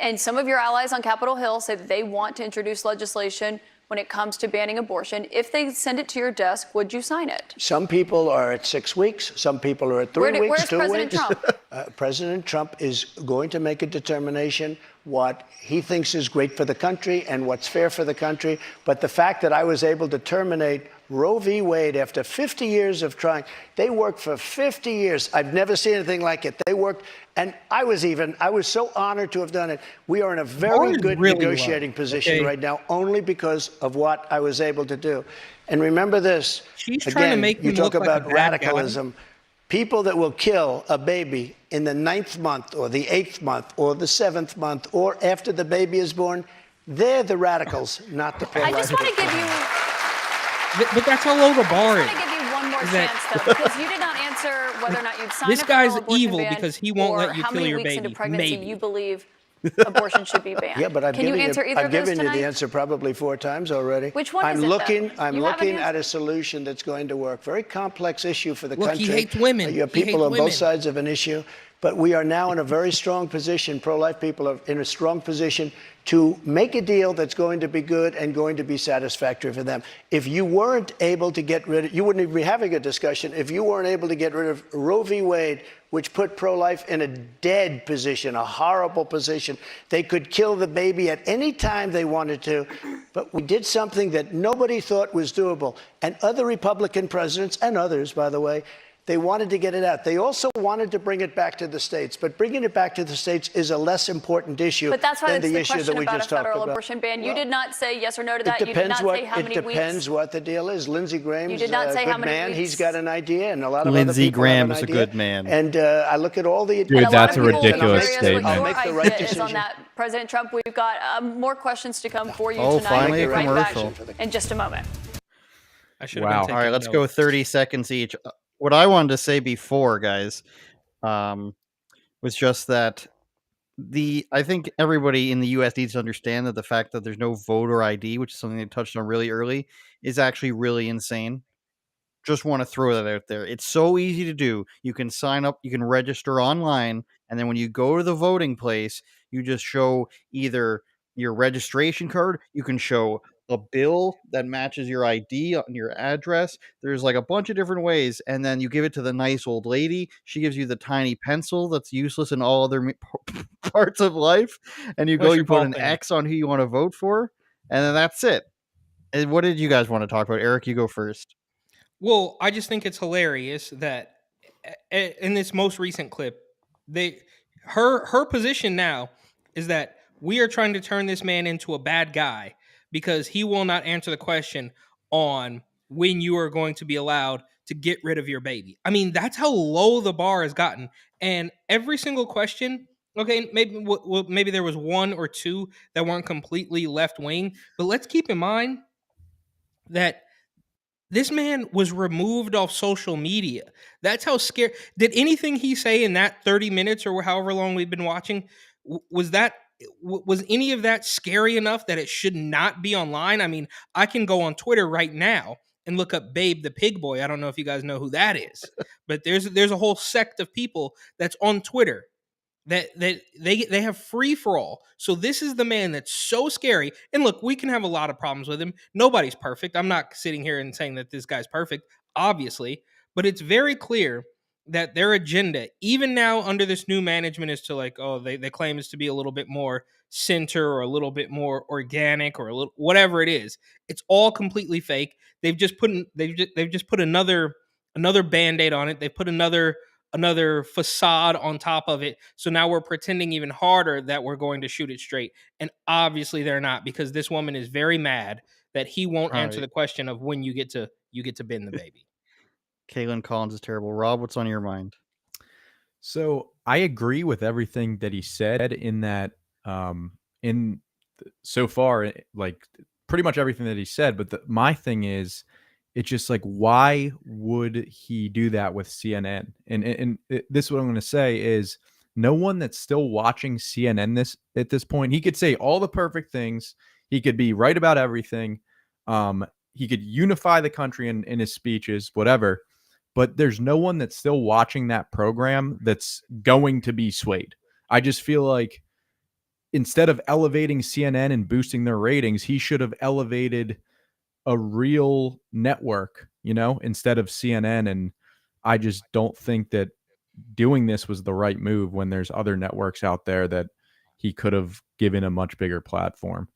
and some of your allies on Capitol Hill say that they want to introduce legislation when it comes to banning abortion. If they send it to your desk, would you sign it? Some people are at 6 weeks. Some people are at 3 weeks, Where's 2 President weeks. Trump? President Trump is going to make a determination what he thinks is great for the country and what's fair for the country. But the fact that I was able to terminate Roe v. Wade after 50 years of trying, they worked for 50 years. I've never seen anything like it. They worked, and I was so honored to have done it. We are in a very good negotiating position right now, only because of what I was able to do. And remember this, She's trying to make you him talk look like a about bad guy. radicalism. People that will kill a baby in the 9th month or the 8th month or the 7th month or after the baby is born, They're the radicals, not the pro-life. I just want to give you. But that's how low the bar I is. just want to give you one more Is that- chance, though, because you did not answer whether or not you'd sign This a federal guy's abortion evil ban, because he won't or let you how kill many your weeks into baby. pregnancy Maybe. you believe abortion should be banned. Yeah, but I've Can you given answer you, either I've of those given you tonight? the answer probably 4 times already. Which one I'm is it, looking, though? I'm You have an looking answer? at a solution that's going to work. Very complex issue for the Look, he country. hates women. You have He people hates on women. both sides of an issue. But we are now in a very strong position. Pro-life people are in a strong position to make a deal that's going to be good and going to be satisfactory for them. If you weren't able to get rid of, you wouldn't even be having a discussion if you weren't able to get rid of Roe v. Wade, which put pro-life in a dead position, a horrible position. They could kill the baby at any time they wanted to, but we did something that nobody thought was doable. And other Republican presidents, and others, by the way, they wanted to get it out. They also wanted to bring it back to the states, but bringing it back to the states is a less important issue But that's why than it's the the issue that question we about a just talked federal about. abortion ban. You Well, did not say yes or no to It that. You did depends not what say how many it depends weeks. what the deal is. Lindsey Graham's You did not say a how good many man. weeks. He's got an idea, and a lot of Lindsey other people Graham have is an a idea. good man. And I look at all the Dude, And a lot that's of a people will be ridiculous curious statement. What I'll your make the idea right is on decision. that, President Trump. We've got more questions to come for you Oh, tonight. finally We'll a be right back commercial. in just a moment. I should have Wow. been All right, taking let's go notes. 30 seconds each. What I wanted to say before, guys, was just that I think everybody in the U.S. needs to understand that the fact that there's no voter ID, which is something they touched on really early, is actually really insane. Just want to throw that out there. It's so easy to do. You can sign up, you can register online, and then when you go to the voting place, you just show either your registration card, you can show a bill that matches your ID on your address. There's like a bunch of different ways, and then you give it to the nice old lady. She gives you the tiny pencil that's useless in all other parts of life, and you Push go, your you put ball an thing. X on who you want to vote for, and then that's it. And what did you guys want to talk about? Eric, you go first. Well, I just think it's hilarious that in this most recent clip, her position now is that we are trying to turn this man into a bad guy because he will not answer the question on when you are going to be allowed to get rid of your baby. I mean, that's how low the bar has gotten. And every single question, okay, maybe there was one or two that weren't completely left wing, but let's keep in mind that this man was removed off social media. That's how scared. Did anything he say in that 30 minutes or however long we've been watching, was any of that scary enough that it should not be online? I mean, I can go on Twitter right now and look up Babe the Pig Boy. I don't know if you guys know who that is, but there's a whole sect of people that's on Twitter that they have free for all. So this is the man that's so scary. And look, we can have a lot of problems with him. Nobody's perfect. I'm not sitting here and saying that this guy's perfect, obviously, but it's very clear that their agenda, even now under this new management, is to like, oh, they claim is to be a little bit more center or a little bit more organic or a little whatever it is. It's all completely fake. They've just put another band-aid on it. They put another facade on top of it. So now we're pretending even harder that we're going to shoot it straight. And obviously they're not, because this woman is very mad that he won't answer the question of when you get to bend the baby. Kaylin Collins is terrible. Rob, what's on your mind? So I agree with everything that he said in that, so far, like pretty much everything that he said. But my thing is, it's just like, why would he do that with CNN? And this is what I'm going to say is, no one that's still watching CNN at this point, he could say all the perfect things. He could be right about everything. He could unify the country in his speeches, whatever. But there's no one that's still watching that program that's going to be swayed. I just feel like instead of elevating CNN and boosting their ratings, he should have elevated a real network, instead of CNN. And I just don't think that doing this was the right move when there's other networks out there that he could have given a much bigger platform.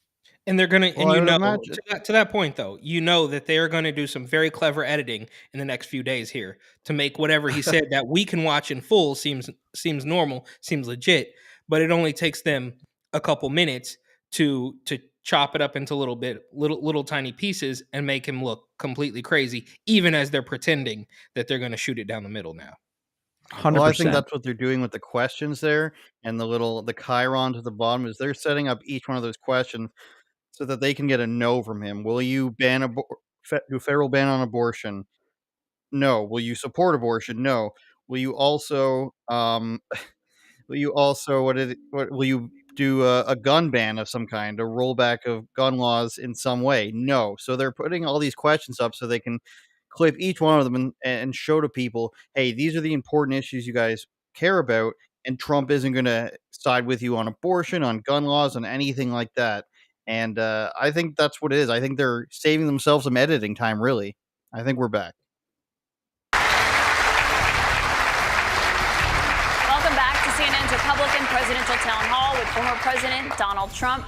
And they're going to, Well, I and would you know, imagine- to that point though, you know that they are going to do some very clever editing in the next few days here to make whatever he said that we can watch in full seems normal, seems legit, but it only takes them a couple minutes to chop it up into little tiny pieces and make him look completely crazy, even as they're pretending that they're going to shoot it down the middle now. 100%. Well, I think that's what they're doing with the questions there, and the chyrons at the bottom is they're setting up each one of those questions so that they can get a no from him? Will you ban do a federal ban on abortion? No. Will you support abortion? No. Will you also what will you do a gun ban of some kind, a rollback of gun laws in some way? No. So they're putting all these questions up so they can clip each one of them and show to people, hey, these are the important issues you guys care about, and Trump isn't going to side with you on abortion, on gun laws, on anything like that. And I think that's what it is. I think they're saving themselves some editing time, really. I think we're back. Welcome back to CNN's Republican Presidential Town Hall with former President Donald Trump.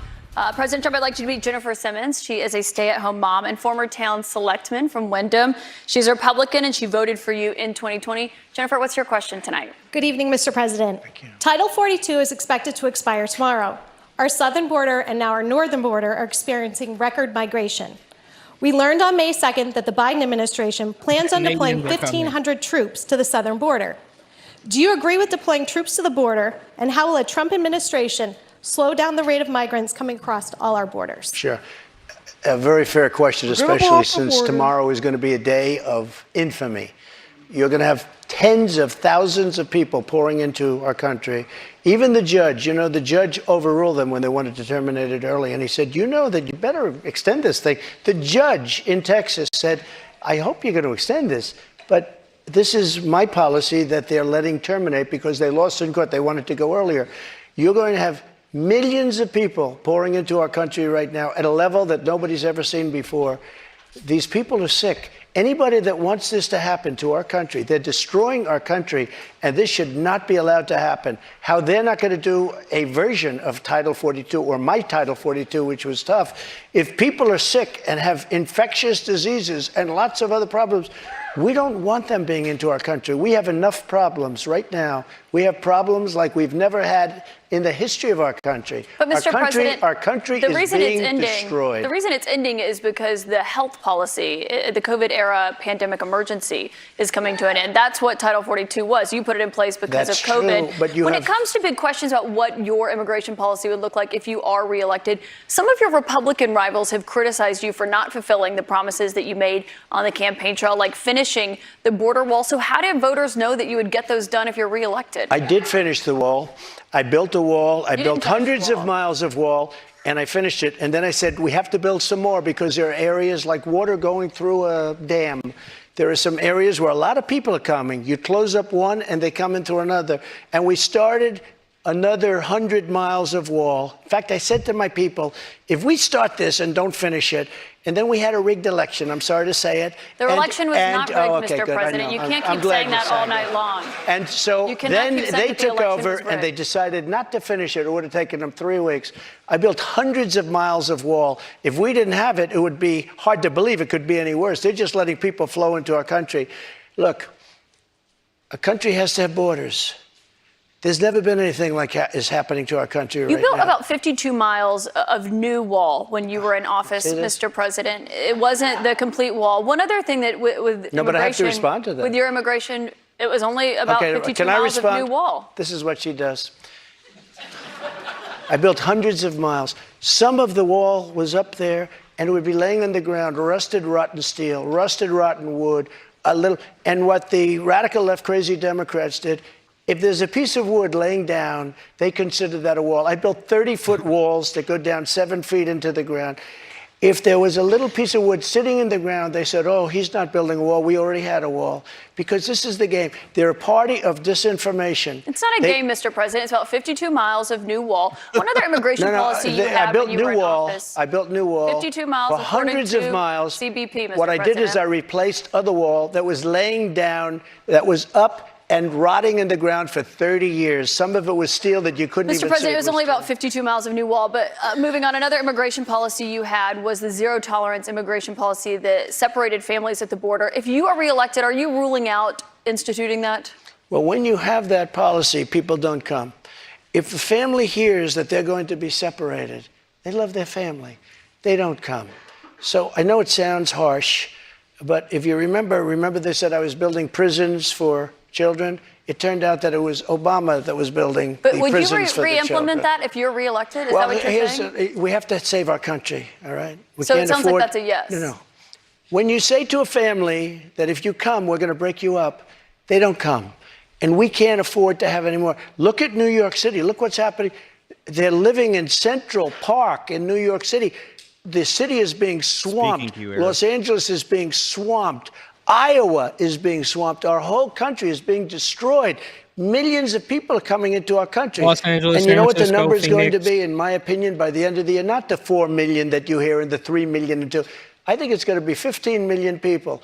President Trump, I'd like you to meet Jennifer Simmons. She is a stay-at-home mom and former town selectman from Wyndham. She's a Republican, and she voted for you in 2020. Jennifer, what's your question tonight? Good evening, Mr. President. Title 42 is expected to expire tomorrow. Our southern border and now our northern border are experiencing record migration. We learned on May 2nd that the Biden administration plans on deploying 1,500 troops to the southern border. Do you agree with deploying troops to the border, and how will a Trump administration slow down the rate of migrants coming across all our borders? Sure. A very fair question, especially since tomorrow is going to be a day of infamy. You're going to have tens of thousands of people pouring into our country. Even the judge, the judge overruled them when they wanted to terminate it early. And he said, that you better extend this thing. The judge in Texas said, I hope you're going to extend this, but this is my policy that they're letting terminate because they lost in court. They wanted to go earlier. You're going to have millions of people pouring into our country right now at a level that nobody's ever seen before. These people are sick. Anybody that wants this to happen to our country, they're destroying our country, and this should not be allowed to happen. How they're not going to do a version of Title 42 or my Title 42, which was tough. If people are sick and have infectious diseases and lots of other problems, we don't want them being into our country. We have enough problems right now. We have problems like we've never had in the history of our country. But Mr. President, our country is being destroyed. The reason it's ending is because the health policy, the COVID-era pandemic emergency, is coming to an end. That's what Title 42 was. You put it in place because of COVID. True, but when it comes to big questions about what your immigration policy would look like if you are reelected, some of your Republican rivals have criticized you for not fulfilling the promises that you made on the campaign trail, like finishing the border wall. So how did voters know that you would get those done if you're reelected? I did finish the wall. I built a wall. I built hundreds of miles of wall, and I finished it. And then I said, we have to build some more because there are areas like water going through a dam. There are some areas where a lot of people are coming. You close up one, and they come into another. And we started another 100 miles of wall. In fact, I said to my people, if we start this and don't finish it, and then we had a rigged election, I'm sorry to say it. The election was not rigged, Mr. President. You can't keep saying that all night long. And so then they took over and they decided not to finish it. It would have taken them 3 weeks. I built hundreds of miles of wall. If we didn't have it, it would be hard to believe it could be any worse. They're just letting people flow into our country. Look, a country has to have borders. There's never been anything like is happening to our country right now. You built about 52 miles of new wall when you were in office, Mr. President. It wasn't the complete wall. One other thing that with no, but I have to respond to that. With your immigration, it was only about 52 miles of new wall. This is what she does. I built hundreds of miles. Some of the wall was up there, and it would be laying on the ground, rusted, rotten steel, rusted, rotten wood, and what the radical left crazy Democrats did, if there's a piece of wood laying down, they consider that a wall. I built 30-foot walls that go down 7 feet into the ground. If there was a little piece of wood sitting in the ground, they said, oh, he's not building a wall. We already had a wall. Because this is the game. They're a party of disinformation. It's not a game, Mr. President. It's about 52 miles of new wall. One other immigration policy you had when you were in office. I built new wall. 52 miles for hundreds of miles. CBP, Mr. What I did is I replaced other wall that was laying down, that was up and rotting in the ground for 30 years. Some of it was steel that you couldn't even see. Mr. President, it was only about 52 miles of new wall. But moving on, another immigration policy you had was the zero-tolerance immigration policy that separated families at the border. If you are reelected, are you ruling out instituting that? Well, when you have that policy, people don't come. If the family hears that they're going to be separated, they love their family. They don't come. So I know it sounds harsh, but if you remember they said I was building prisons for children. It turned out that it was Obama that was building But the would you prisons for the re-implement children. that if you're reelected? Is Well, that what you're saying? we have to save our country, all right? We So it can't sounds like afford, that's a yes. No. When you say to a family that if you come, we're going to break you up, they don't come. And we can't afford to have any more. Look at New York City. Look what's happening. They're living in Central Park in New York City. The city is being swamped. Los Angeles is being swamped. Iowa is being swamped. Our whole country is being destroyed. Millions of people are coming into our country. Los Angeles, and you know San what the Francisco, number is going to Phoenix. be, in my opinion, by the end of the year? Not the 4 million that you hear and the 3 million and 2. I think it's going to be 15 million people.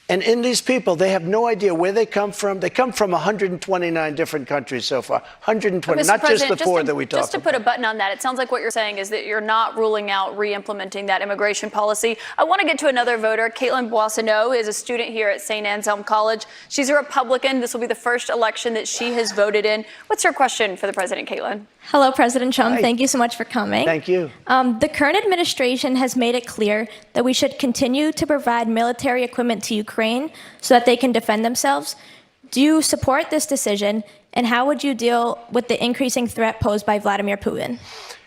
And in these people, they have no idea where they come from. They come from 129 different countries so far. 120, Mr. not just President, the 4 that we talked Just to about. put a button on that, it sounds like what you're saying is that you're not ruling out re-implementing that immigration policy. I want to get to another voter. Caitlin Boissonneau is a student here at St. Anselm College. She's a Republican. This will be the first election that she has voted in. What's her question for the president, Caitlin? Hello, President Trump. Hi. Thank you so much for coming. Thank you. The current administration has made it clear that we should continue to provide military equipment to Ukraine so that they can defend themselves. Do you support this decision, and how would you deal with the increasing threat posed by Vladimir Putin?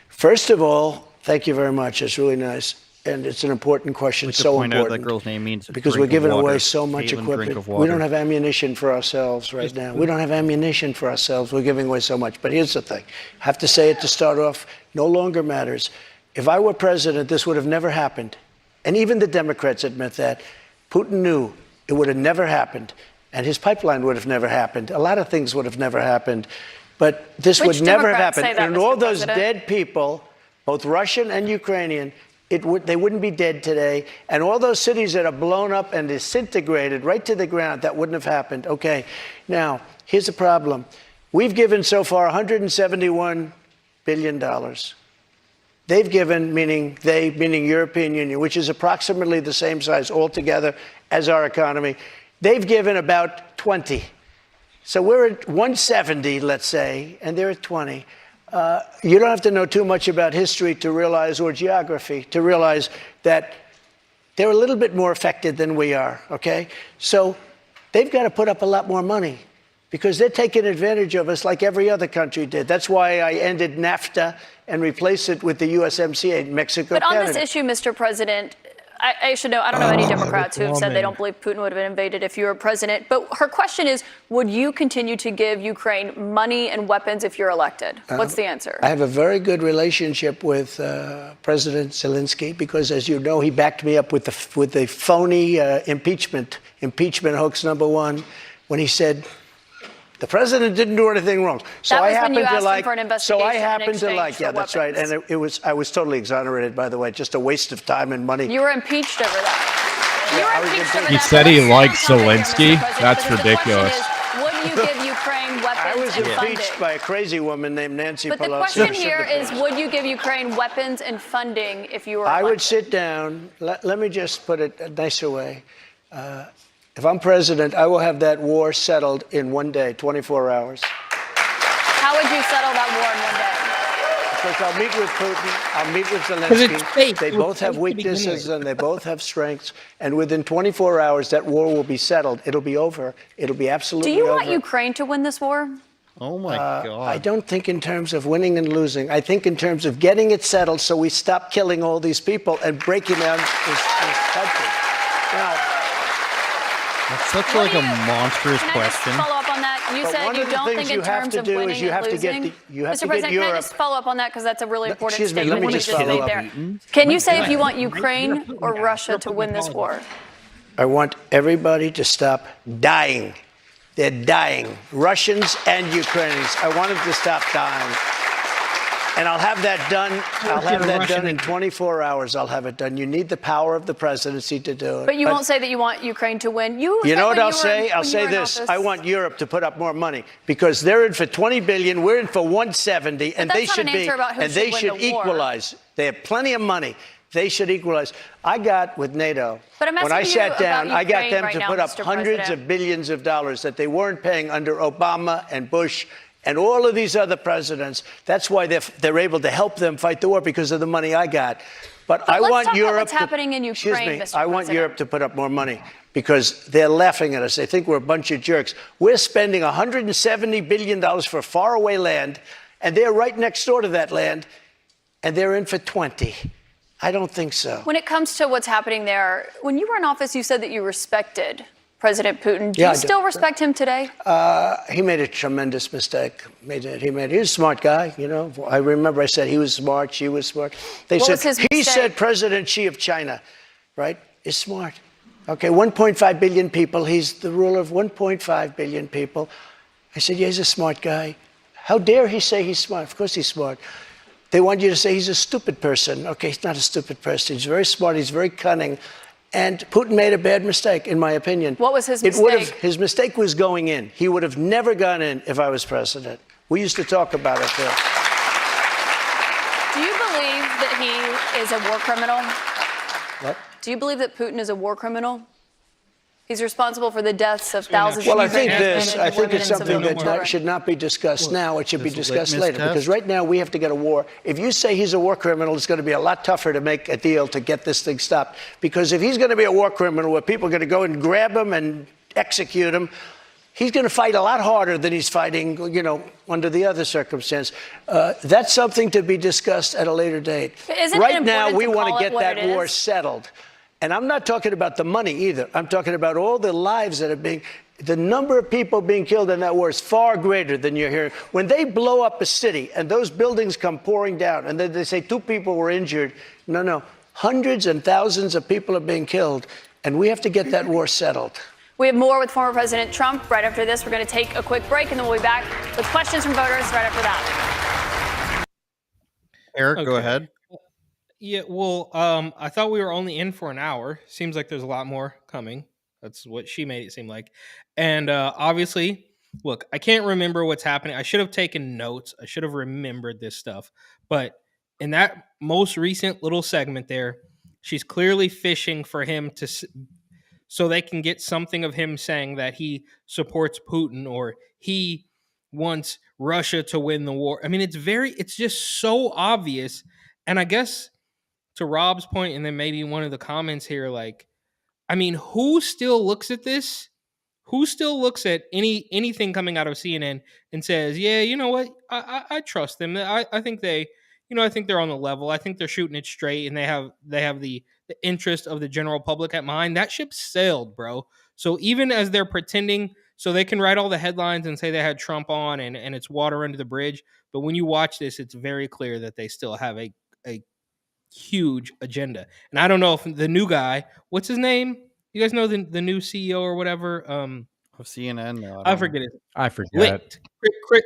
First of all, thank you very much. It's really nice. And it's an important question, so point out important. that girl's name means because drink we're giving of water. away so much Caitlin, drink equipment. of We water. don't have ammunition for ourselves right now. We don't have ammunition for ourselves. We're giving away so much. But here's the thing. I have to say it to start off. No longer matters. If I were president, this would have never happened. And even the Democrats admit that. Putin knew it would have never happened. And his pipeline would have never happened. A lot of things would have never happened. But this Which would never have Democrats happened. say that, And Mr. all those President? dead people, both Russian and Ukrainian, they wouldn't be dead today. And all those cities that are blown up and disintegrated right to the ground, that wouldn't have happened. Okay, now, here's the problem. We've given so far $171 billion. They've given, meaning European Union, which is approximately the same size altogether as our economy. They've given about 20. So we're at 170, let's say, and they're at 20. You don't have to know too much about history to realize, or geography, to realize that they're a little bit more affected than we are, okay? So they've got to put up a lot more money because they're taking advantage of us like every other country did. That's why I ended NAFTA and replaced it with the USMCA, Mexico, But on Canada. this issue, Mr. President, I should know, I don't know any Democrats who have said they don't believe Putin would have invaded if you were president. But her question is, would you continue to give Ukraine money and weapons if you're elected? What's the answer? I have a very good relationship with President Zelensky because, as you know, he backed me up with the phony impeachment hoax #1 when he said the president didn't do anything wrong. So That was I when happen you to asked him like. for an So I investigation in happen to exchange like. for Yeah, that's right. weapons. And I was totally exonerated, by the way. Just a waste of time and money. You were impeached over that. You were impeached over He that. said But he let's liked stay on topic here, Zelensky? Mr. President, That's because ridiculous. The question is, would you give Ukraine weapons I was and impeached funding? by a crazy woman named Nancy But Pelosi. the question here is, would you give Ukraine weapons and funding if you were I would elected? sit down. Let me just put it a nicer way. If I'm president, I will have that war settled in 1 day, 24 hours. How would you settle that war in 1 day? Because I'll meet with Putin, I'll meet with 'Cause it's Zelensky. fake. They It was both have fake to begin weaknesses with. and they both have strengths. And within 24 hours, that war will be settled. It'll be over. It'll be Do absolutely you over. want Ukraine to win this war? Oh my God. I don't think in terms of winning and losing. I think in terms of getting it settled so we stop killing all these people and breaking down this country. Now, That's such like a monstrous Can I just question. follow up on that? You But said one you of the don't things think you in have terms to of do is winning you and have to get losing. you have Mr. to get President, can I Europe. just follow up on that because that's a really important Excuse me, statement let me you just just follow made up. there. Can you say if you want Ukraine or Russia to win this war? I want everybody to stop dying. They're dying. Russians and Ukrainians. I want them to stop dying. And I'll have that done. I'll have that done in 24 hours. I'll have it done. You need the power of the presidency to do it. But you won't say that you want Ukraine to win. You said know what when I'll you were say? in- I'll when you say were in this. office- I want Europe to put up more money because they're in for 20 billion. We're in for 170, and that's they not should an be. answer about who And should they win should the war. equalize. They have plenty of money. They should equalize. I got with NATO. But I'm when I asking sat you down, about I got Ukraine them right to now, put up Mr. hundreds President. of billions of dollars that they weren't paying under Obama and Bush and all of these other presidents. That's why they're able to help them fight the war because of the money I got. But I let's want talk about Europe. what's happening in excuse Ukraine, me. Mr. I want President. Europe to put up more money because they're laughing at us. They think we're a bunch of jerks. We're spending $170 billion for faraway land, and they're right next door to that land, and they're in for 20. I don't think so. When it comes to what's happening there, when you were in office, you said that you respected President Putin. Do Yeah, you still respect him today? He made a tremendous mistake. He was a smart guy, you know. I remember I said he was smart, she was smart. They What said was his he mistake? said President Xi of China, right, is smart. Okay, 1.5 billion people. He's the ruler of 1.5 billion people. I said, yeah, he's a smart guy. How dare he say he's smart? Of course he's smart. They want you to say he's a stupid person. Okay, he's not a stupid person. He's very smart. He's very cunning. And Putin made a bad mistake, in my opinion. What was his mistake? His mistake was going in. He would have never gone in if I was president. We used to talk about it there. Do you believe that he is a war criminal? What? Do you believe that Putin is a war criminal? He's responsible for the deaths of thousands Well, I of think Ukrainians, I think it's civilians, something and children. that should not be discussed now. It should be discussed litmus later. test? Because right now we have to get a war. If you say he's a war criminal, it's going to be a lot tougher to make a deal to get this thing stopped. Because if he's going to be a war criminal where people are going to go and grab him and execute him, he's going to fight a lot harder than he's fighting, you know, under the other circumstance. That's something to be discussed at a later date. Isn't it Right now, important we to want call to it get what that it war is? settled. And I'm not talking about the money either. I'm talking about all the lives that are being, the number of people being killed in that war is far greater than you're hearing. When they blow up a city and those buildings come pouring down and then they say 2 people were injured, no, hundreds and thousands of people are being killed. And we have to get that war settled. We have more with former President Trump. Right after this, we're going to take a quick break, and then we'll be back with questions from voters right after that. Eric, go Okay. ahead. Yeah, well, I thought we were only in for an hour. Seems like there's a lot more coming. That's what she made it seem like. And obviously, look, I can't remember what's happening. I should have taken notes. I should have remembered this stuff. But in that most recent little segment there, she's clearly fishing for him so they can get something of him saying that he supports Putin or he wants Russia to win the war. I mean, it's just so obvious. And I guess to Rob's point, and then maybe one of the comments here, like, I mean, who still looks at this? Who still looks at anything coming out of CNN and says, yeah, you know what? I trust them. I think I think they're on the level. I think they're shooting it straight and they have the interest of the general public at mind. That ship sailed, bro. So even as they're pretending, so they can write all the headlines and say they had Trump on and it's water under the bridge. But when you watch this, it's very clear that they still have a huge agenda. And I don't know if the new guy, what's his name? You guys know the new CEO or whatever? Of CNN? No, I forget it. I forget. Licht.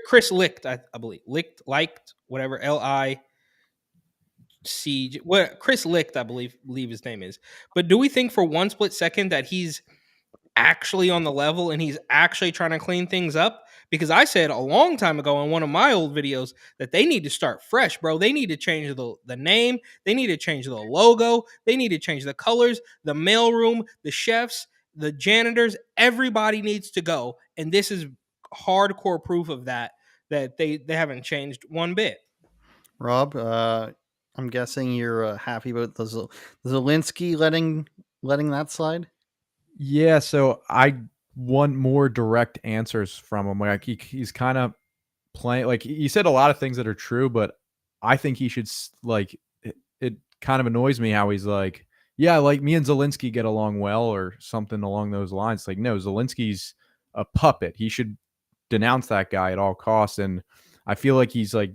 Chris Licht, I believe. Liked, whatever. LIC. What Chris Licht, I believe his name is. But do we think for one split second that he's actually on the level and he's actually trying to clean things up? Because I said a long time ago in one of my old videos that they need to start fresh, bro. They need to change the name. They need to change the logo. They need to change the colors, the mailroom, the chefs, the janitors. Everybody needs to go. And this is hardcore proof of that they haven't changed one bit. Rob, I'm guessing you're happy about the Zelensky letting that slide? Yeah, so I want more direct answers from him. Like he's kind of playing, like he said a lot of things that are true, but I think he should like it kind of annoys me how he's like, yeah, like me and Zelensky get along well or something along those lines. Like, no, Zelensky's a puppet. He should denounce that guy at all costs. And I feel like he's like,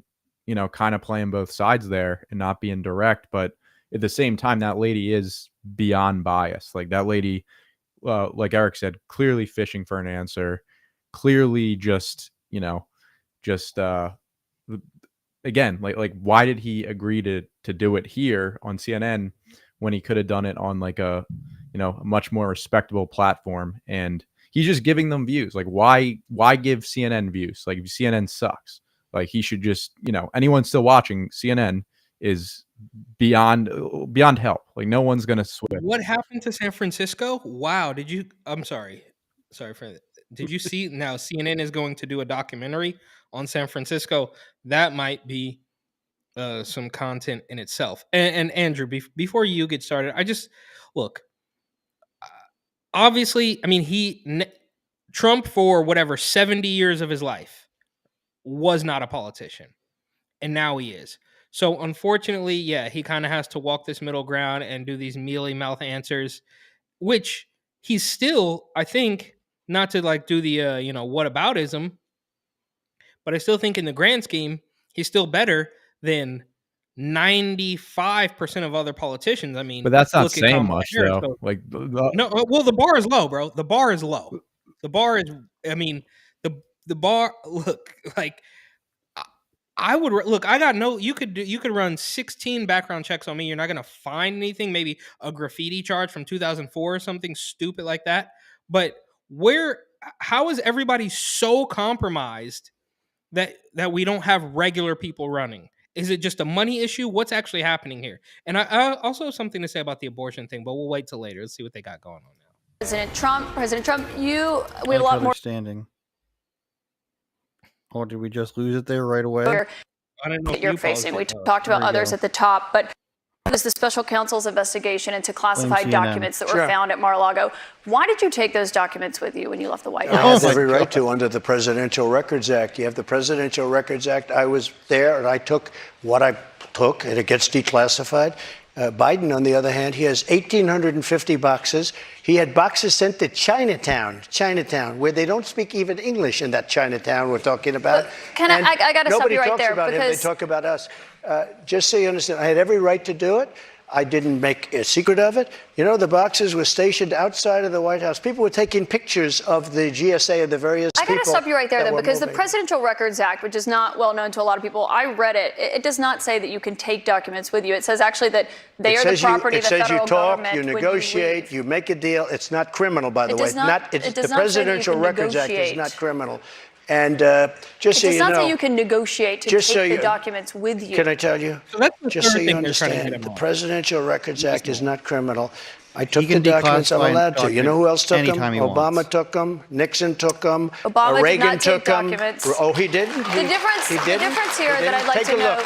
kind of playing both sides there and not being direct. But at the same time, that lady is beyond bias. Like that lady, like Eric said, clearly fishing for an answer, clearly just, again, like why did he agree to do it here on CNN when he could have done it on like a much more respectable platform? And he's just giving them views. Like why give CNN views? Like CNN sucks. Like he should just, anyone still watching CNN is beyond help. Like no one's gonna switch. What happened to San Francisco? Wow, I'm sorry for that. Did you see now CNN is going to do a documentary on San Francisco? That might be some content in itself. And Andrew, before you get started, I just look, obviously, I mean, Trump for whatever 70 years of his life was not a politician, and now he is. So unfortunately, yeah, he kind of has to walk this middle ground and do these mealy mouth answers, which he's still, I think, not to like do the whataboutism, but I still think in the grand scheme, he's still better than 95% of other politicians. I mean, But that's not look at saying Kamala much, Harris. though. So- Like, no, well, the bar is low, bro. The bar is low. The bar is, I mean, the bar. Look, like I would look. I got no. You could run 16 background checks on me. You're not gonna find anything. Maybe a graffiti charge from 2004 or something stupid like that. But how is everybody so compromised that we don't have regular people running? Is it just a money issue? What's actually happening here? And I also have something to say about the abortion thing, but we'll wait till later. Let's see what they got going on now. President Trump, we have a Like lot how more. they're standing. Or did we just lose it there right away? I don't know that if you're you facing. We paused it. talked about There we others go. at the top, but is the special counsel's investigation into classified CNN. documents that were found at Mar-a-Lago. Why did you take those documents with you when you left the White I House? have every right to under the Presidential Records Act. You have the Presidential Records Act. I was there and I took what I took, and it gets declassified. Biden, on the other hand, he has 1,850 boxes. He had boxes sent to Chinatown, where they don't speak even English in that Chinatown we're talking about. Can I got to stop you right there Nobody talks about him. They because talk about us. Just so you understand, I had every right to do it. I didn't make a secret of it. You know, the boxes were stationed outside of the White House. People were taking pictures of the GSA of the various I got people. to stop you right there, that though, were because the moving. Presidential Records Act, which is not well known to a lot of people, I read it. It does not say that you can take documents with you. It says actually that they It are the says you- property of the It says federal you talk, government. you when negotiate, leave. you make a deal. It's not criminal, by the It way. does not- It's it does the not say that you Presidential can Records Act is negotiate. not criminal. And just It so does you not know, say you can negotiate to just take so the you- documents with you. Can I tell you? So that's the Just so third you thing they're trying to hit understand, him the on. Presidential Records Act is not criminal. I took He the can documents I'm declassify allowed to. You know who else took them? anytime he Obama wants. took them. Nixon took them. Obama did Reagan not take took them. documents. Oh, he didn't? The difference here He that I'd didn't? like Take to a look. note,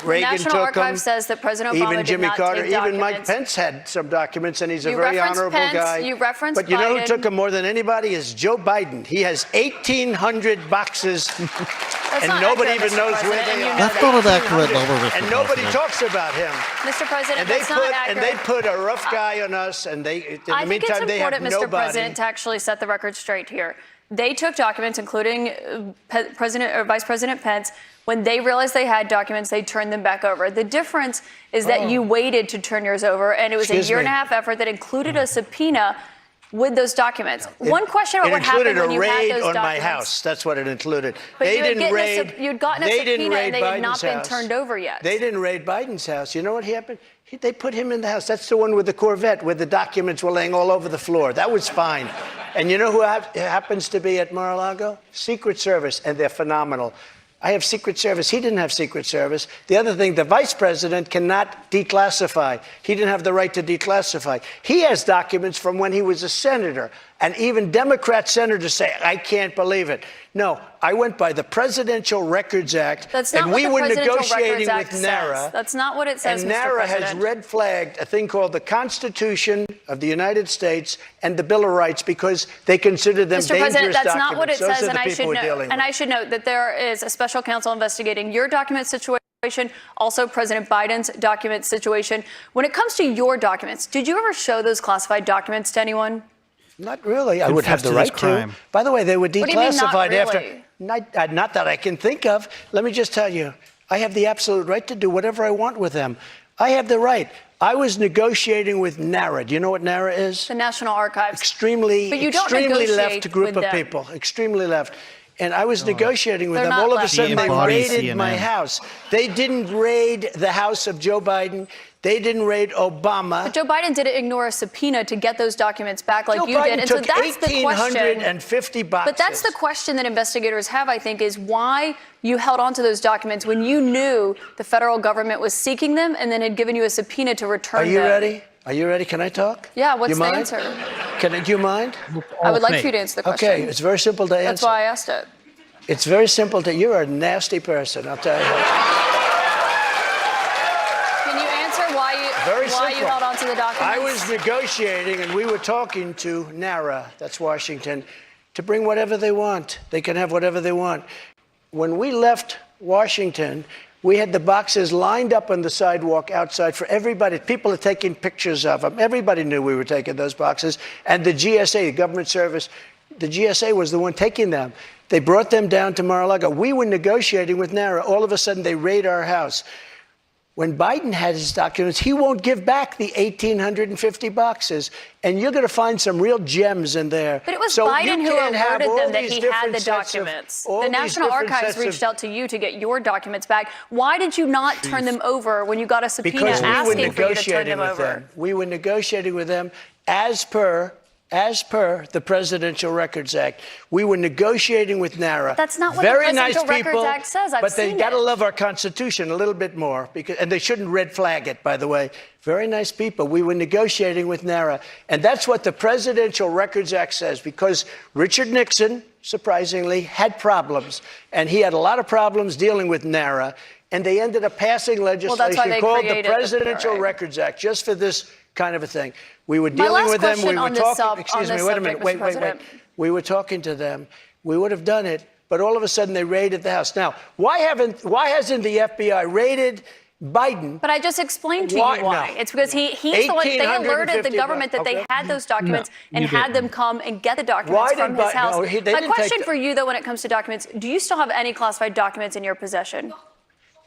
the Reagan National took Archive them. says that President Obama Even did Jimmy not Carter, take even Mike documents. Pence had some documents, and he's a You very referenced honorable Pence, guy. you referenced But you know who Biden. took them more than anybody is Joe Biden. He has 1,800 boxes, That's and not nobody accurate, even Mr. knows where President, they and you are. know That's not an accurate 1,800. number, Mr. And nobody President. talks about him. Mr. President, And they that's not accurate. put a rough guy on us, and they, in the I think meantime, it's they have important, Mr. nobody. President, to actually set the record straight here. They took documents, including President or Vice President Pence. When they realized they had documents, they turned them back over. The difference is that you waited to turn yours over, and it was Excuse a year and a me. half effort that included a subpoena with those documents. One question about It what happened included when a you had raid those on documents. my house. That's what it included. But They you had didn't raid. you'd gotten a they didn't subpoena raid and they had not Biden's been house. turned over yet. They didn't raid Biden's house. You know what happened? They put him in the house. That's the one with the Corvette, where the documents were laying all over the floor. That was fine. And you know who happens to be at Mar-a-Lago? Secret Service, and they're phenomenal. I have Secret Service. He didn't have Secret Service. The other thing, the vice president cannot declassify. He didn't have the right to declassify. He has documents from when he was a senator. And even Democrat senators say, I can't believe it. No, I went by the Presidential Records Act. That's not and what we the were Presidential negotiating Records with Act NARA. says. That's not what it says, And Mr. NARA has President. red flagged a thing called the Constitution of the United States and the Bill of Rights because they consider them Mr. President, dangerous that's documents. not what it Those says, are and the I people should we're note. dealing And with. I should note that there is a special counsel investigating your document situation, also President Biden's document situation. When it comes to your documents, did you ever show those classified documents to anyone? Not really. I would have Confess the to right this crime. to. By the way, they were What do you mean, not declassified after. really? Not that I can think of. Let me just tell you, I have the absolute right to do whatever I want with them. I have the right. I was negotiating with NARA. Do you know what NARA is? The National Archives. Extremely But you don't left negotiate group with of them. people. Extremely left. And I was negotiating with They're them. not All of a left. sudden, they embodies raided my CNN. house. They didn't raid the house of Joe Biden. They didn't raid Obama. But Joe Biden didn't ignore a subpoena to get those documents back like Joe you Biden did. And so took that's the question. 1,850 boxes. But that's the question that investigators have, I think, is why you held on to those documents when you knew the federal government was seeking them and then had given you a subpoena to return Are them. you ready? Are you ready? Can I talk? Yeah, what's You the mind? answer? Do you mind? I would like for you to answer the question. Okay, it's very simple to answer. That's why I asked it. It's very simple to. You're a nasty person, I'll tell you. Can you answer why Very why you simple. held on to the documents? I was negotiating, and we were talking to NARA, that's Washington, to bring whatever they want. They can have whatever they want. When we left Washington, we had the boxes lined up on the sidewalk outside for everybody. People are taking pictures of them. Everybody knew we were taking those boxes. And the GSA, the government service, the GSA was the one taking them. They brought them down to Mar-a-Lago. We were negotiating with NARA. All of a sudden, they raid our house. When Biden had his documents, he won't give back the 1,850 boxes. And you're going to find some real gems in there. But it was So Biden you who can't have alerted all them that these he had different the sets of- documents. all The these National different Archives sets of- reached out to you to get your documents back. Why did you not turn them over when you got a subpoena Because we were asking for you to turn negotiating them with over? them. We were negotiating with them as per the Presidential Records Act. We were negotiating with NARA. That's not what Very the nice Presidential Records people, Act says. I've but they seen got to it. love our Constitution a little bit more, and they shouldn't red flag it, by the way. Very nice people. We were negotiating with NARA, and that's what the Presidential Records Act says, because Richard Nixon, surprisingly, had problems, and he had a lot of problems dealing with NARA, and they ended up passing that's why legislation they called the created the Presidential PRA. Records Act, just for this kind of a thing. We were My dealing last with them. question We were on this talking. Excuse on me. this Wait a minute. subject, Wait. Mr. President. We were talking to them. We would have done it, but all of a sudden they raided the house. Now, why hasn't the FBI raided Biden? But I just explained to you why. No. It's because he's the one, they alerted the 1,850 government that they okay. had those documents and you had them come and get the documents Why from did his house. no, they My didn't take question the- for you, though, when it comes to documents, do you still have any classified documents in your possession?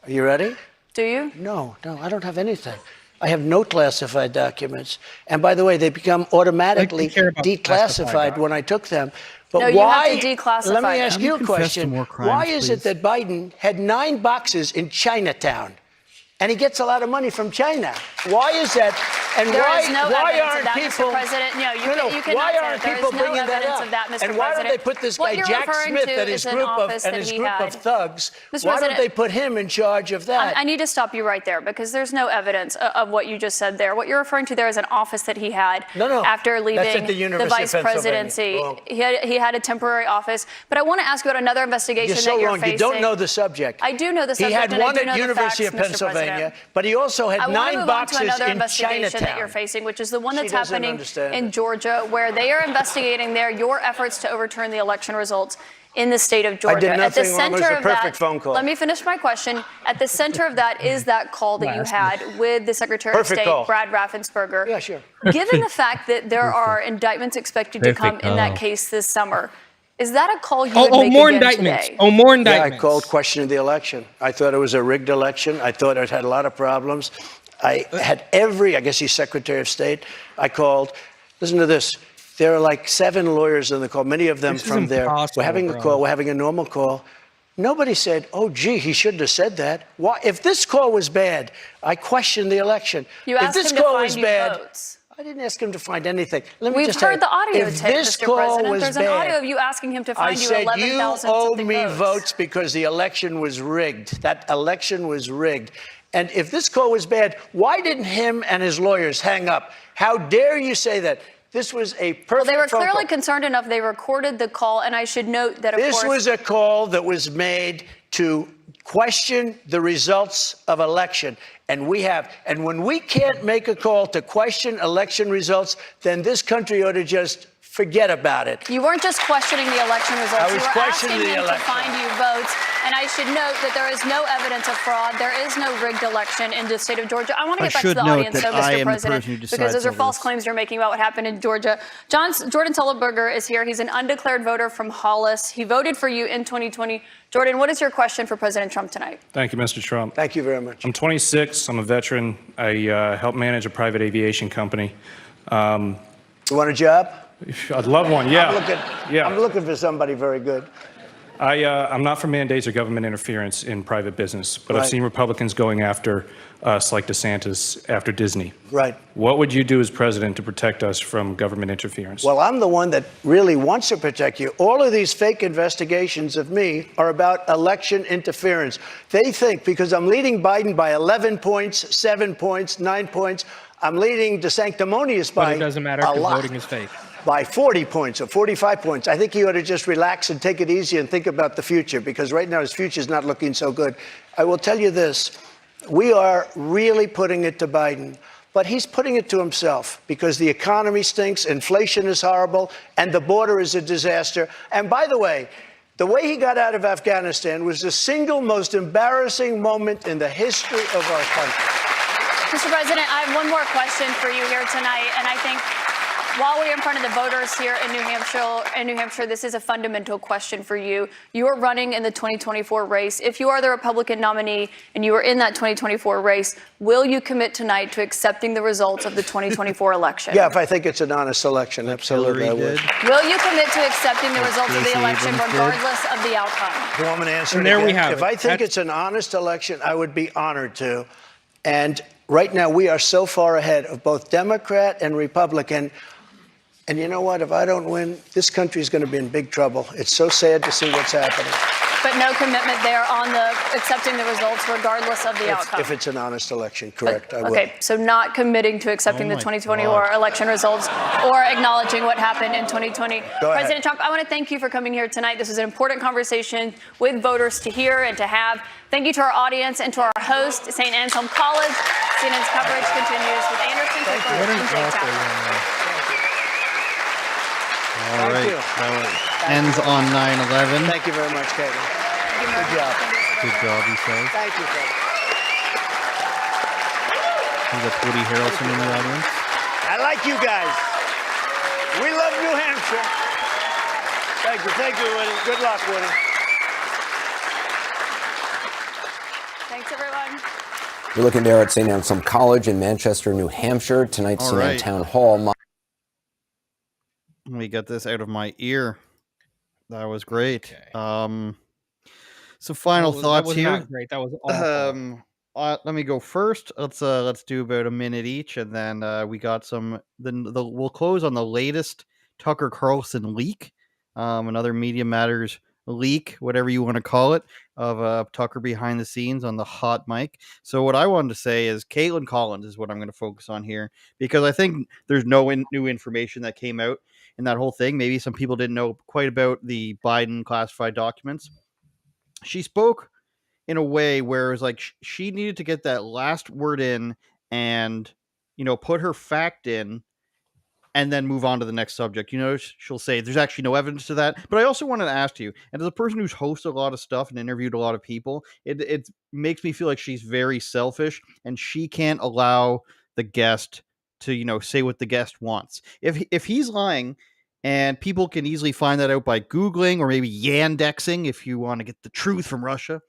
Are you ready? Do you? No, I don't have anything. I have no classified documents. And by the way, they become automatically declassified when I took them. But No, you have why? to declassify Let me them. ask you a question. Why is it that Biden had 9 boxes in Chinatown, and he gets a lot of money from China? Why is that? And There why is no why evidence of aren't that, people? Mr. President. No, you cannot why say aren't that. There people is no bringing that evidence up? of that, Mr. And why don't President. they put this What guy you're Jack referring Smith to and his is an group office that he had. of thugs? Mr. Why don't President, they put him in charge of that? I need to stop you right there because there's no evidence of what you just said there. What you're referring to there is an office that he had after That's leaving at the University vice of Pennsylvania. presidency. Wrong. He had a temporary office. But I want to ask you about another investigation You're so that you're wrong. facing. You don't know the subject. I do know the subject. He had and I one do know at the University facts, of Mr. Pennsylvania, President. but he also had I want to 9 move on boxes to another in investigation that Chinatown. you're facing, which is the one She that's doesn't happening understand in it. Georgia, where they are investigating there your efforts to overturn the election results in the state of Georgia. I did At the nothing wrong. It was center a of perfect that, phone call. let me finish my question. At the center of that is that call that you had with the Secretary of Perfect State, call. Brad Raffensperger. Yeah, sure. Given the fact that there are indictments expected to come in that case this summer, is that a call you would make more again indictments. today? More Yeah, indictments. I called questioning the election. I thought it was a rigged election. I thought it had a lot of problems. I had I guess he's Secretary of State. I called. Listen to this. There are like 7 lawyers on the call, many of them This is from there. impossible, We're having a bro. call. We're having a normal call. Nobody said, oh, gee, he shouldn't have said that. Why? If this call was bad, I questioned the election. You if asked this him to call find was you bad, votes. I didn't ask him to find anything. Let me We've just tell heard you, the audio if tape, this Mr. call President. was There's an bad, audio of you asking him to I find you said, 11,000 you owe something me votes. votes because the election was rigged. That election was rigged. And if this call was bad, why didn't him and his lawyers hang up? How dare you say that? This was a perfect Well, they were phone clearly call. concerned enough. They recorded the call, and I should note that, of This course, was a call that was made to question the results of election. And when we can't make a call to question election results, then this country ought to just forget about it. you weren't just questioning the election results. I was You were questioning asking the him to election. find you votes. And I should note that there is no evidence of fraud. There is no rigged election in the state of Georgia. I want to I get back to should the note audience, that though, I Mr. am the President, person who because decides those are all false this. claims you're making about what happened in Georgia. Jordan Tullenberger is here. He's an undeclared voter from Hollis. He voted for you in 2020. Jordan, what is your question for President Trump tonight? Thank you, Mr. Trump. Thank you very much. I'm 26. I'm a veteran. I help manage a private aviation company. You want a job? I'd love one. Yeah. I'm looking for somebody very good. I'm not for mandates or government interference in private business, but I've Right. seen Republicans going after us like DeSantis after Disney. Right. What would you do as president to protect us from government interference? Well, I'm the one that really wants to protect you. All of these fake investigations of me are about election interference. They think because I'm leading Biden by 11 points, 7 points, 9 points, I'm leading DeSanctimonious by But it doesn't matter a because lot. voting is fake. By 40 points or 45 points. I think he ought to just relax and take it easy and think about the future because right now his future is not looking so good. I will tell you this. We are really putting it to Biden, but he's putting it to himself because the economy stinks, inflation is horrible, and the border is a disaster. And by the way he got out of Afghanistan was the single most embarrassing moment in the history of our country. Mr. President, I have one more question for you here tonight, and I think while we're in front of the voters here in New Hampshire, this is a fundamental question for you. You are running in the 2024 race. If you are the Republican nominee and you are in that 2024 race, will you commit tonight to accepting the results of the 2024 election? Yeah, if I think it's an honest election, absolutely I would. Will you commit to accepting the results of the election regardless of the outcome? You want me to answer And it there we again? have If it. I think it's an honest election, I would be honored to. And right now, we are so far ahead of both Democrat and Republican. And you know what? If I don't win, this country is going to be in big trouble. It's so sad to see what's happening. But no commitment there on the accepting the results regardless of the outcome. If it's an honest election, correct, I will. Okay, so not committing to accepting the 2024 election results or acknowledging what happened in 2020. Go ahead. President Trump, I want to thank you for coming here tonight. This is an important conversation with voters to hear and to have. Thank you to our audience and to our host, St. Anselm College. CNN's coverage continues with Anderson Cooper and Jake Tapper. All right. That ends on 9/11. Thank you very much, Katie. Good job. Good job, he says. Thank you, Katie. We got Woody Harrelson in the audience. I like you guys. We love New Hampshire. Thank you, Woody. Good luck, Woody. Thanks, everyone. You're looking there at St. Anselm College in Manchester, New Hampshire. Tonight's All CNN right. Townhall. Let me get this out of my ear. That was great. So final thoughts that was here. Not great. That was awful. Let me go first. Let's do about a minute each, and then we got some. Then we'll close on the latest Tucker Carlson leak, another Media Matters leak, whatever you want to call it, of Tucker behind the scenes on the hot mic. So what I wanted to say is Caitlin Collins is what I'm going to focus on here, because I think there's no new information that came out in that whole thing. Maybe some people didn't know quite about the Biden classified documents. She spoke in a way where it was like she needed to get that last word in and, put her fact in and then move on to the next subject. She'll say there's actually no evidence to that. But I also wanted to ask you, and as a person who's hosted a lot of stuff and interviewed a lot of people, it makes me feel like she's very selfish and she can't allow the guest to, say what the guest wants. If he's lying, and people can easily find that out by Googling or maybe Yandexing if you want to get the truth from Russia.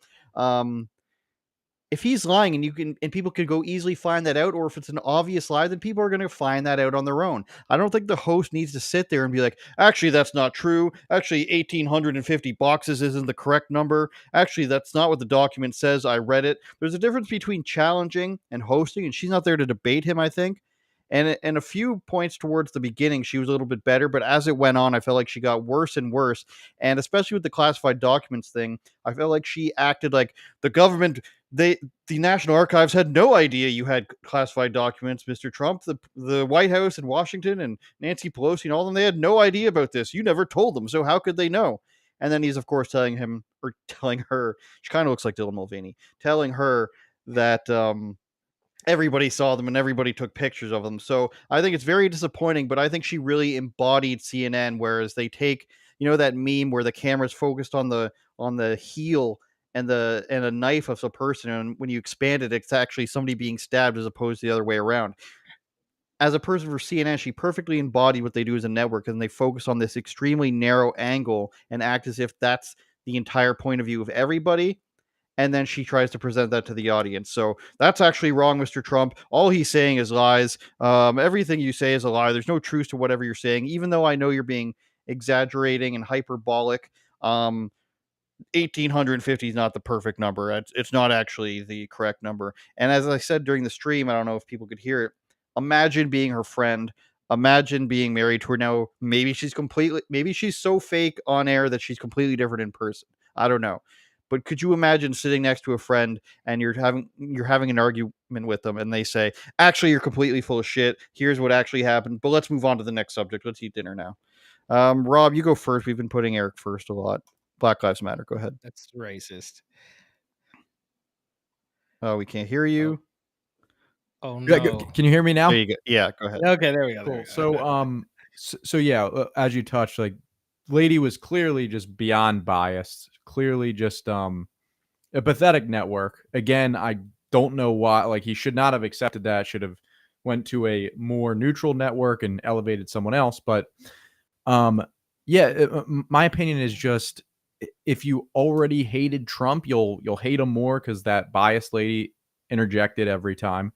If he's lying and people could go easily find that out, or if it's an obvious lie, then people are going to find that out on their own. I don't think the host needs to sit there and be like, actually, that's not true. Actually, 1,850 boxes isn't the correct number. Actually, that's not what the document says. I read it. There's a difference between challenging and hosting, and she's not there to debate him, I think. And a few points towards the beginning, she was a little bit better. But as it went on, I felt like she got worse and worse. And especially with the classified documents thing, I felt like she acted like the government, the National Archives had no idea you had classified documents, Mr. Trump. The White House in Washington and Nancy Pelosi and all of them, they had no idea about this. You never told them. So how could they know? And then he's, of course, telling her, she kind of looks like Dylan Mulvaney, telling her that everybody saw them and everybody took pictures of them. So I think it's very disappointing, but I think she really embodied CNN, whereas they take, that meme where the camera's focused on the heel and a knife of a person, and when you expand it, it's actually somebody being stabbed as opposed to the other way around. As a person for CNN, she perfectly embodied what they do as a network, and they focus on this extremely narrow angle and act as if that's the entire point of view of everybody. And then she tries to present that to the audience. So that's actually wrong, Mr. Trump. All he's saying is lies. Everything you say is a lie. There's no truth to whatever you're saying, even though I know you're being exaggerating and hyperbolic. 1,850 is not the perfect number. It's not actually the correct number. And as I said during the stream, I don't know if people could hear it. Imagine being her friend. Imagine being married to her now. Maybe she's so fake on air that she's completely different in person. I don't know. But could you imagine sitting next to a friend and you're having an argument with them and they say, actually, you're completely full of shit. Here's what actually happened. But let's move on to the next subject. Let's eat dinner now. Rob, you go first. We've been putting Eric first a lot. Black Lives Matter. Go ahead. That's racist. Oh, we can't hear you. Oh Yeah, no. can you hear me now? There you go. Yeah, go ahead. Okay, there we go. Cool. So yeah, as you touched, like, lady was clearly just beyond biased, clearly just a pathetic network. Again, I don't know why. Like, he should not have accepted that. Should have went to a more neutral network and elevated someone else. But yeah, my opinion is just, if you already hated Trump, you'll hate him more because that biased lady interjected every time.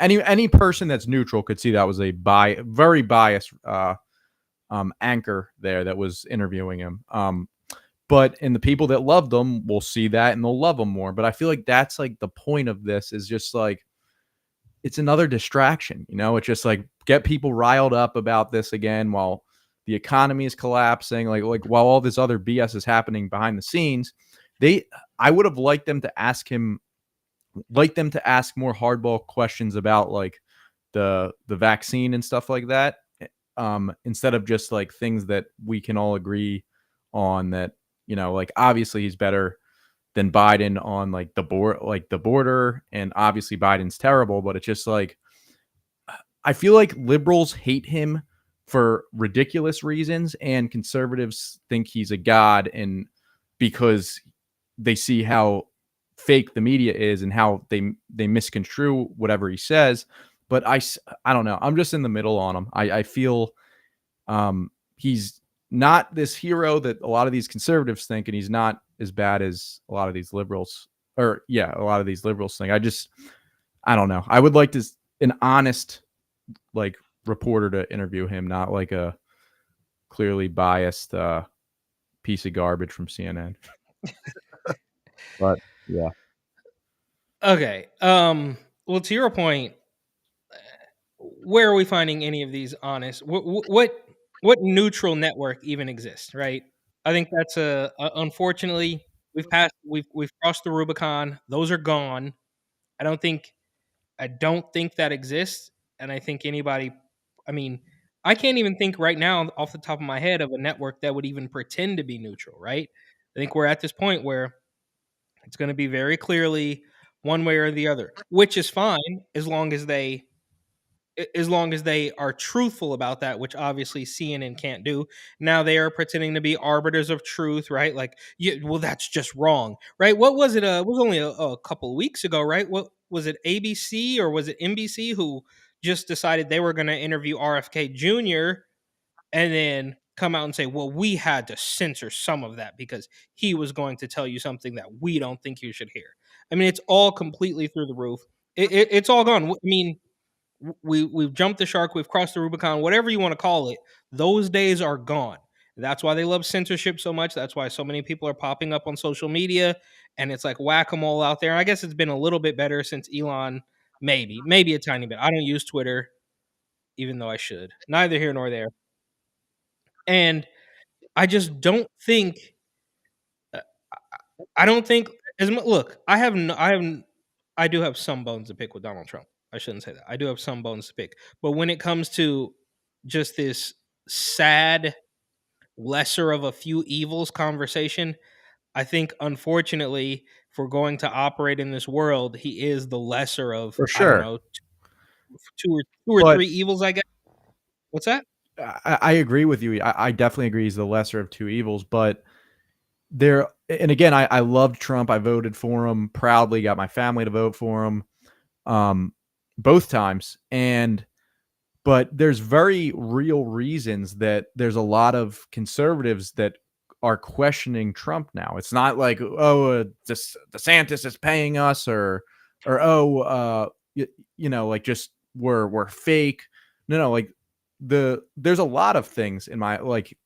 Any person that's neutral could see that was a very biased anchor there that was interviewing him. And the people that loved him will see that and they'll love him more. But I feel like that's like the point of this, is just like, it's another distraction. It's just like, get people riled up about this again while the economy is collapsing, like while all this other BS is happening behind the scenes. I would have liked them to ask more hardball questions about like the vaccine and stuff like that, instead of just like things that we can all agree on, that like, obviously he's better than Biden on like the border, and obviously Biden's terrible, but it's just like, I feel like liberals hate him for ridiculous reasons, and conservatives think he's a god, and because they see how fake the media is and how they misconstrue whatever he says. But I don't know. I'm just in the middle on him. I feel he's not this hero that a lot of these conservatives think, and he's not as bad as a lot of these liberals, a lot of these liberals think. I don't know. I would like an honest, like, reporter to interview him, not like a clearly biased piece of garbage from CNN. But yeah. Okay. Well, to your point, where are we finding any of these honest? What neutral network even exists? Right. I think that's unfortunately, we've crossed the Rubicon. Those are gone. I don't think that exists. And I think anybody, I mean, I can't even think right now off the top of my head of a network that would even pretend to be neutral. Right. I think we're at this point where it's going to be very clearly one way or the other, which is fine as long as they are truthful about that, which obviously CNN can't do. Now they are pretending to be arbiters of truth, right? Like, yeah, well, that's just wrong, right? What was it? It was only a couple of weeks ago, right? What was it? ABC or was it NBC who just decided they were going to interview RFK Jr. and then come out and say, well, we had to censor some of that because he was going to tell you something that we don't think you should hear. I mean, it's all completely through the roof. It's all gone. I mean, we've jumped the shark, we've crossed the Rubicon, whatever you want to call it. Those days are gone. That's why they love censorship so much. That's why so many people are popping up on social media, and it's like whack-a-mole out there. I guess it's been a little bit better since Elon, maybe a tiny bit. I don't use Twitter, even though I should. Neither here nor there. And I just don't think. I don't think as much. Look, I do have some bones to pick with Donald Trump. I shouldn't say that. I do have some bones to pick, but when it comes to just this sad, lesser of a few evils conversation, I think unfortunately, if we're going to operate in this world, he is the lesser of, For I don't sure. know, two or But three evils. I guess. What's that? I agree with you. I definitely agree he's the lesser of two evils, but and again, I loved Trump. I voted for him proudly, got my family to vote for him both times. But there's very real reasons that there's a lot of conservatives that are questioning Trump now. It's not like, oh, DeSantis is paying us, or like, just we're fake. No, like, there's a lot of things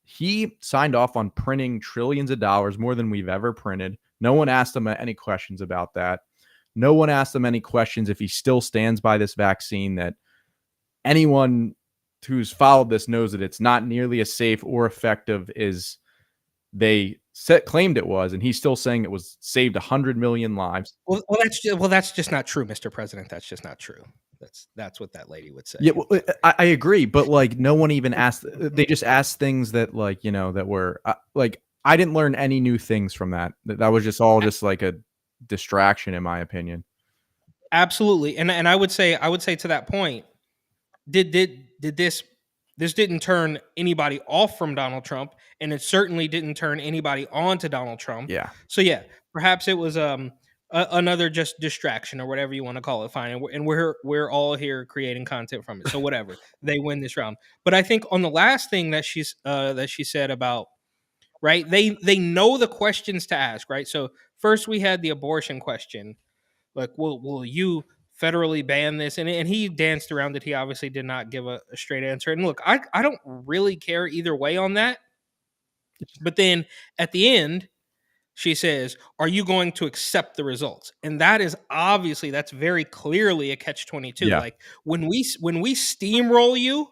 he signed off on printing trillions of dollars, more than we've ever printed. No one asked him any questions about that. No one asked him any questions if he still stands by this vaccine, that anyone who's followed this knows that it's not nearly as safe or effective as they claimed it was, and he's still saying it was saved 100 million lives. Well, that's just not true, Mr. President. That's just not true. That's what that lady would say. Yeah, well, I agree, but like, no one even asked. They just asked things that, like, that were like, I didn't learn any new things from that. That was just all just like a distraction, in my opinion. Absolutely. And I would say to that point, did this didn't turn anybody off from Donald Trump, and it certainly didn't turn anybody on to Donald Trump. Yeah. So yeah, perhaps it was another just distraction or whatever you want to call it. Fine, and we're all here creating content from it. So whatever, they win this round. But I think on the last thing that she said about, right, they know the questions to ask, right? So first we had the abortion question, like, will you federally ban this? And he danced around it. He obviously did not give a straight answer. And look, I don't really care either way on that. But then at the end, she says, "Are you going to accept the results?" And that is obviously, that's very clearly a catch-22. Yeah. Like when we steamroll you,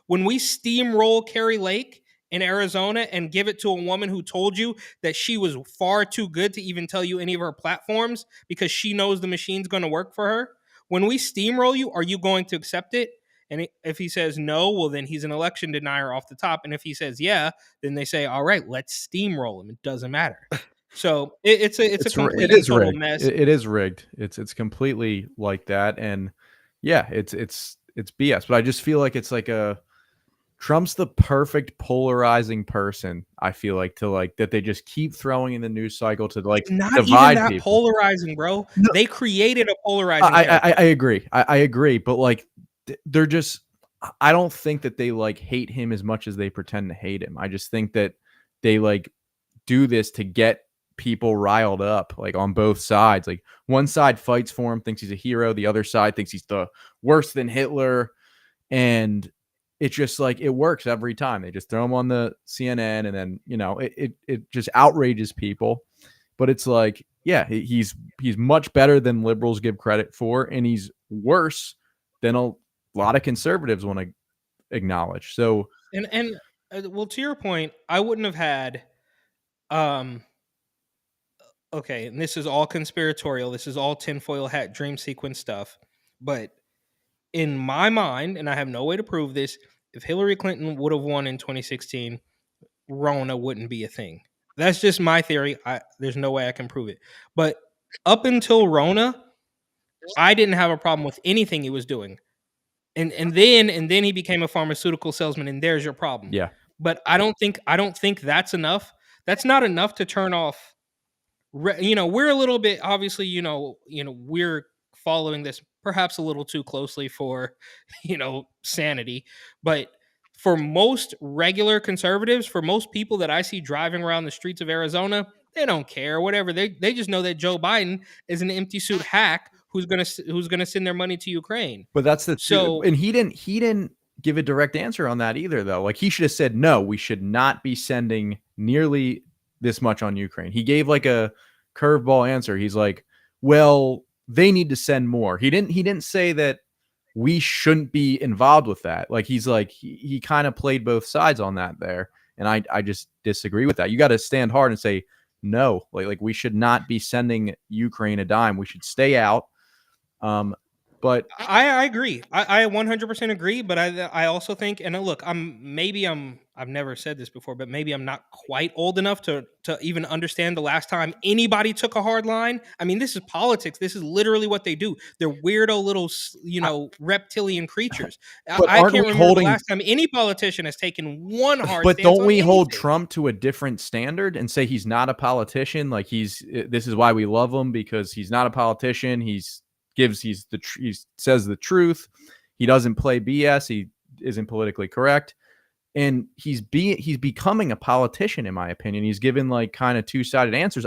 when we steamroll Carrie Lake in Arizona and give it to a woman who told you that she was far too good to even tell you any of her platforms because she knows the machine's going to work for her. When we steamroll you, are you going to accept it? And if he says no, well, then he's an election denier off the top. And if he says yeah, then they say, all right, let's steamroll him. It doesn't matter. So it's a complete and total rigged. mess. It is rigged. It's completely like that, and yeah, it's BS. But I just feel like it's like Trump's the perfect polarizing person. I feel like that they just keep throwing in the news cycle to Not divide even that people. polarizing, bro. No. They created a polarizing. I agree. I agree, but they're just. I don't think that they hate him as much as they pretend to hate him. I just think that they do this to get people riled up on both sides. Like one side fights for him, thinks he's a hero, the other side thinks he's the worse than Hitler, and it's just it works every time. They just throw him on the CNN, and then it just outrages people. But it's yeah, he's much better than liberals give credit for, and he's worse than a lot of conservatives want to acknowledge. So and well, to your point, I wouldn't have had okay, and this is all conspiratorial. This is all tinfoil hat dream sequence stuff. But in my mind, and I have no way to prove this, if Hillary Clinton would have won in 2016, Rona wouldn't be a thing. That's just my theory. There's no way I can prove it. But up until Rona, I didn't have a problem with anything he was doing. And then he became a pharmaceutical salesman, and there's your problem. Yeah. But I don't think that's enough. That's not enough to turn off. We're a little bit, obviously, we're following this perhaps a little too closely for, sanity. But for most regular conservatives, for most people that I see driving around the streets of Arizona, they don't care, whatever. They just know that Joe Biden is an empty suit hack who's gonna send their money to Ukraine. But that's and he didn't give a direct answer on that either, though. He should have said, no, we should not be sending nearly this much on Ukraine. He gave a curveball answer. He's like, well, they need to send more. He didn't say that we shouldn't be involved with that. He kind of played both sides on that there. And I just disagree with that. You got to stand hard and say, no, we should not be sending Ukraine a dime. We should stay out. But I agree. I 100% agree. But I also think, and look, I've never said this before, but maybe I'm not quite old enough to even understand the last time anybody took a hard line. I mean, this is politics. This is literally what they do. They're weirdo little, reptilian creatures. I can't remember the last time any politician has taken one hard. But don't we hold Trump to a different standard and say he's not a politician? This is why we love him, because he's not a politician. He says the truth. He doesn't play BS. He isn't politically correct. And he's becoming a politician, in my opinion. He's given kind of two-sided answers.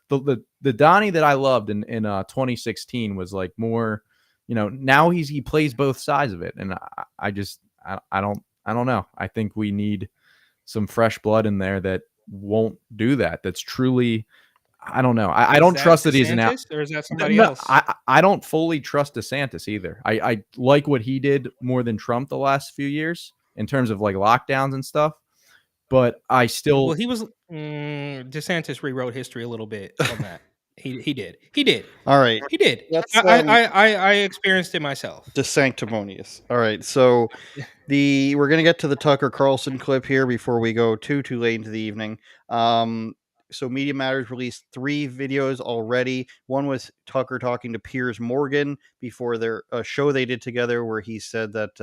The Donnie that I loved in 2016 was more, now he plays both sides of it. And I don't know. I think we need some fresh blood in there that won't do that. That's truly, I don't know. I don't trust that he's an out. Or is that somebody else? I don't fully trust DeSantis either. I like what he did more than Trump the last few years in terms of lockdowns and stuff. But I still. Well, he was DeSantis rewrote history a little bit on that. He did. All right. He did. I experienced it myself. DeSanctimonious. All right. So we're gonna get to the Tucker Carlson clip here before we go too late into the evening. So Media Matters released 3 videos already. One was Tucker talking to Piers Morgan before their show they did together, where he said that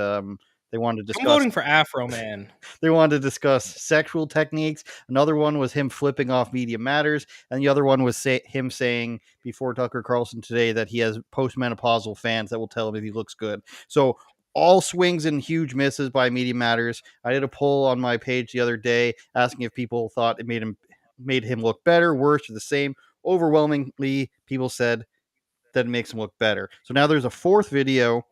they wanted to discuss. I'm voting for Afro Man. They wanted to discuss sexual techniques. Another one was him flipping off Media Matters, and the other one was him saying before Tucker Carlson today that he has postmenopausal fans that will tell him if he looks good. So all swings and huge misses by Media Matters. I did a poll on my page the other day asking if people thought it made him look better, worse, or the same. Overwhelmingly, people said that it makes him look better. So now there's a 4th video,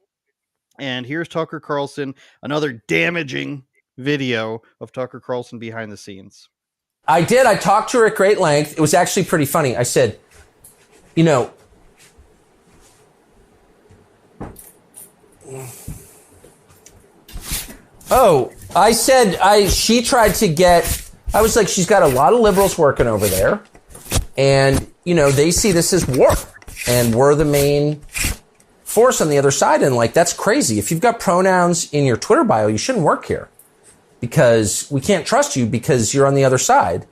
and here's Tucker Carlson, another damaging video of Tucker Carlson behind the scenes. I did. I talked to her at great length. It was actually pretty funny. I said, you know, she tried to get, I was like, she's got a lot of liberals working over there. And, you know, they see this as war. And we're the main force on the other side. And like, that's crazy. If you've got pronouns in your Twitter bio, you shouldn't work here because we can't trust you because you're on the other side.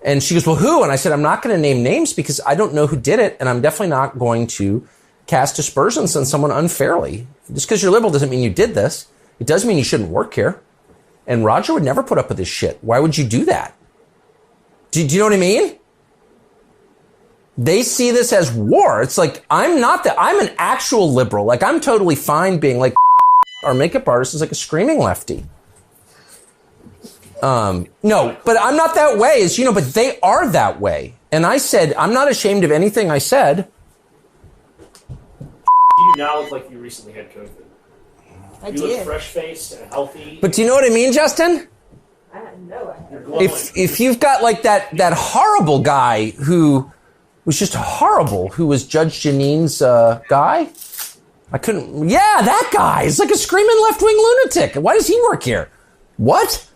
And she goes, well, who? And I said, I'm not going to name names because I don't know who did it. And I'm definitely not going to cast aspersions on someone unfairly. Just because you're liberal doesn't mean you did this. It does mean you shouldn't work here. And Roger would never put up with this shit. Why would you do that? Do you know what I mean? They see this as war. It's like, I'm an actual liberal. Like, I'm totally fine being like, our makeup artist is like a screaming lefty. No, but I'm not that way, as you know, but they are that way. And I said, I'm not ashamed of anything I said. You do not look like you recently had COVID. I you did. Look fresh-faced and healthy. But do you know what I mean, Justin? I know. If you've got like that horrible guy who was just horrible, who was Judge Janine's guy. Yeah, that guy. He's like a screaming left-wing lunatic. Why does he work here? What?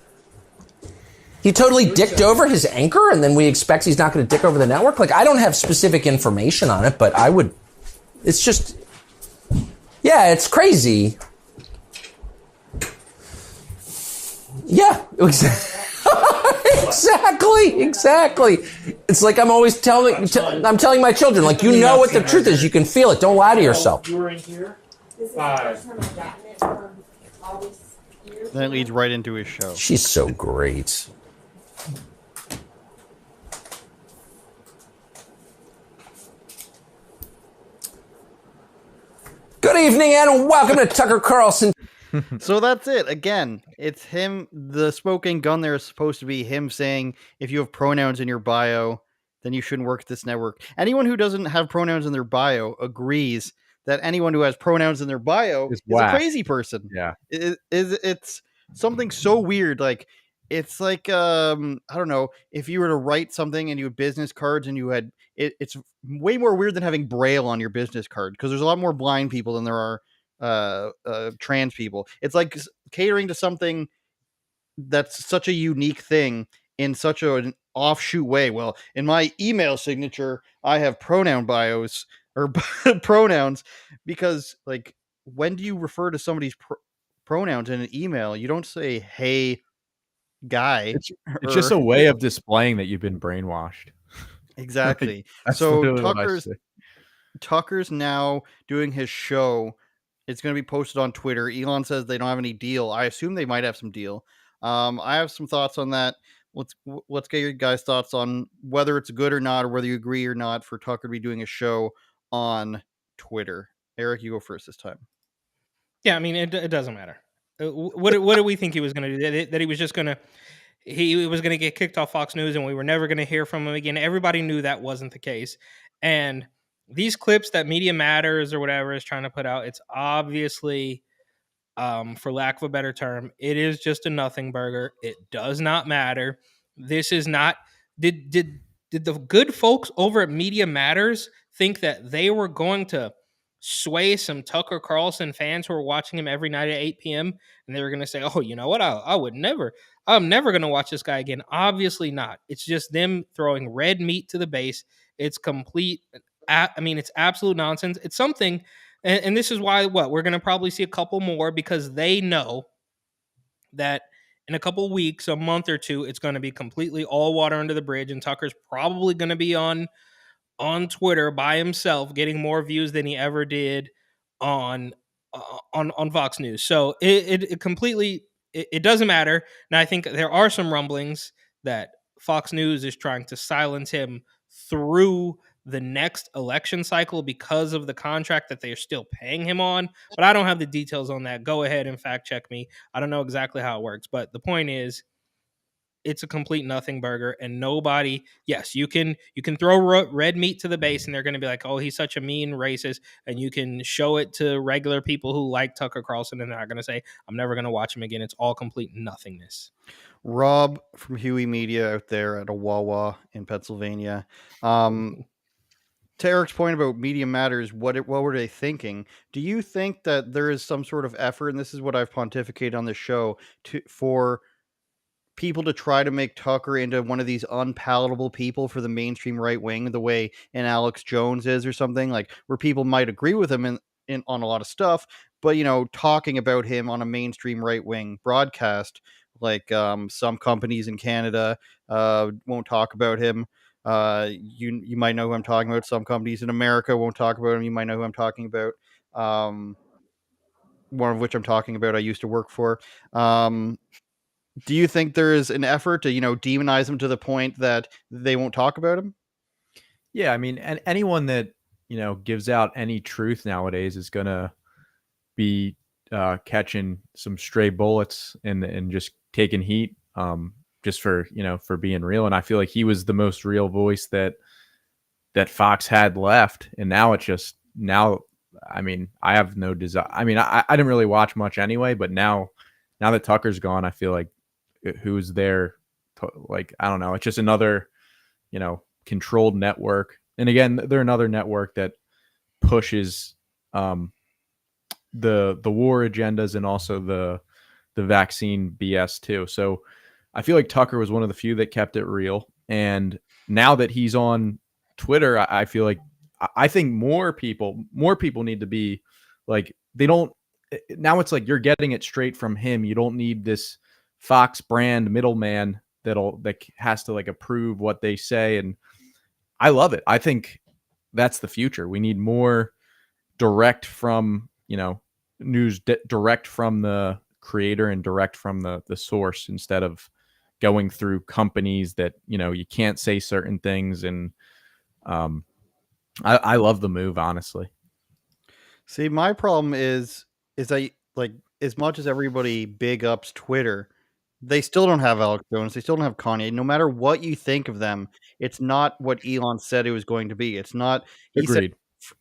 He totally dicked over his anchor, and then we expect he's not going to dick over the network? Like, I don't have specific information on it, but I would... It's just... Yeah, it's crazy. Yeah, exactly. It's like I'm always telling my children, like, you know what the truth is. You can feel it. Don't lie to yourself. You were in here? Then it leads right into his show. She's so great. Good evening and welcome to Tucker Carlson. So that's it. Again, it's him. The smoking gun there is supposed to be him saying, if you have pronouns in your bio, then you shouldn't work at this network. Anyone who doesn't have pronouns in their bio agrees that anyone who has pronouns in their bio is a crazy person. Yeah. It's something so weird. Like, it's like, I don't know, if you were to write something and you had business cards and you had, it's way more weird than having Braille on your business card, because there's a lot more blind people than there are trans people. It's like catering to something that's such a unique thing in such an offshoot way. Well, in my email signature, I have pronoun bios or pronouns, because like, when do you refer to somebody's pronouns in an email? You don't say, hey, guy. It's just a way of displaying that you've been brainwashed. Exactly. That's So literally what I say. Tucker's now doing his show. It's going to be posted on Twitter. Elon says they don't have any deal. I assume they might have some deal. I have some thoughts on that. Let's get your guys' thoughts on whether it's good or not, or whether you agree or not for Tucker to be doing a show on Twitter. Eric, you go first this time. Yeah, I mean, it doesn't matter. What do we think he was going to do? That he was just going to... He was going to get kicked off Fox News and we were never going to hear from him again. Everybody knew that wasn't the case. And these clips that Media Matters or whatever is trying to put out, it's obviously, for lack of a better term, it is just a nothing burger. It does not matter. This is not... Did the good folks over at Media Matters think that they were going to sway some Tucker Carlson fans who are watching him every night at 8 p.m. and they were going to say, oh, you know what? I'm never going to watch this guy again. Obviously not. It's just them throwing red meat to the base. It's complete. It's absolute nonsense. It's something. And this is why we're going to probably see a couple more, because they know that in a couple weeks, a month or two, it's going to be completely all water under the bridge, and Tucker's probably going to be on Twitter by himself, getting more views than he ever did on on Fox News. So it completely it doesn't matter. Now I think there are some rumblings that Fox News is trying to silence him through the next election cycle because of the contract that they're still paying him on. But I don't have the details on that. Go ahead and fact check me. I don't know exactly how it works, but the point is, it's a complete nothing burger, and nobody. Yes, you can throw red meat to the base, and they're going to be like, "Oh, he's such a mean racist," and you can show it to regular people who like Tucker Carlson, and they're not going to say, "I'm never going to watch him again." It's all complete nothingness. Rob from Huey Media out there at a Wawa in Pennsylvania. To Eric's point about Media Matters, what were they thinking? Do you think that there is some sort of effort, and this is what I've pontificated on this show, for people to try to make Tucker into one of these unpalatable people for the mainstream right wing, the way an Alex Jones is or something, like where people might agree with him in on a lot of stuff, but talking about him on a mainstream right wing broadcast, like some companies in Canada won't talk about him. You might know who I'm talking about. Some companies in America won't talk about him. You might know who I'm talking about. One of which I'm talking about, I used to work for. Do you think there is an effort to, demonize him to the point that they won't talk about him? Yeah, I mean, and anyone that gives out any truth nowadays is gonna be catching some stray bullets and just taking heat, just for for being real. And I feel like he was the most real voice that Fox had left, and now it's just now. I mean, I have no desire. I mean, I didn't really watch much anyway, but now that Tucker's gone, I feel like who's there, like I don't know. It's just another controlled network, and again, they're another network that pushes the war agendas and also the vaccine BS too. So I feel like Tucker was one of the few that kept it real, and now that he's on Twitter, I feel like I think more people need to be like, they don't now. It's like you're getting it straight from him. You don't need this Fox brand middleman that has to like approve what they say. And I love it. I think that's the future. We need more direct from news, direct from the creator and direct from the source, instead of going through companies that you can't say certain things. And I love the move, honestly. See, my problem is I like, as much as everybody big ups Twitter, they still don't have Alex Jones. They still don't have Kanye. No matter what you think of them, it's not what Elon said it was going to be. It's not. He Agreed.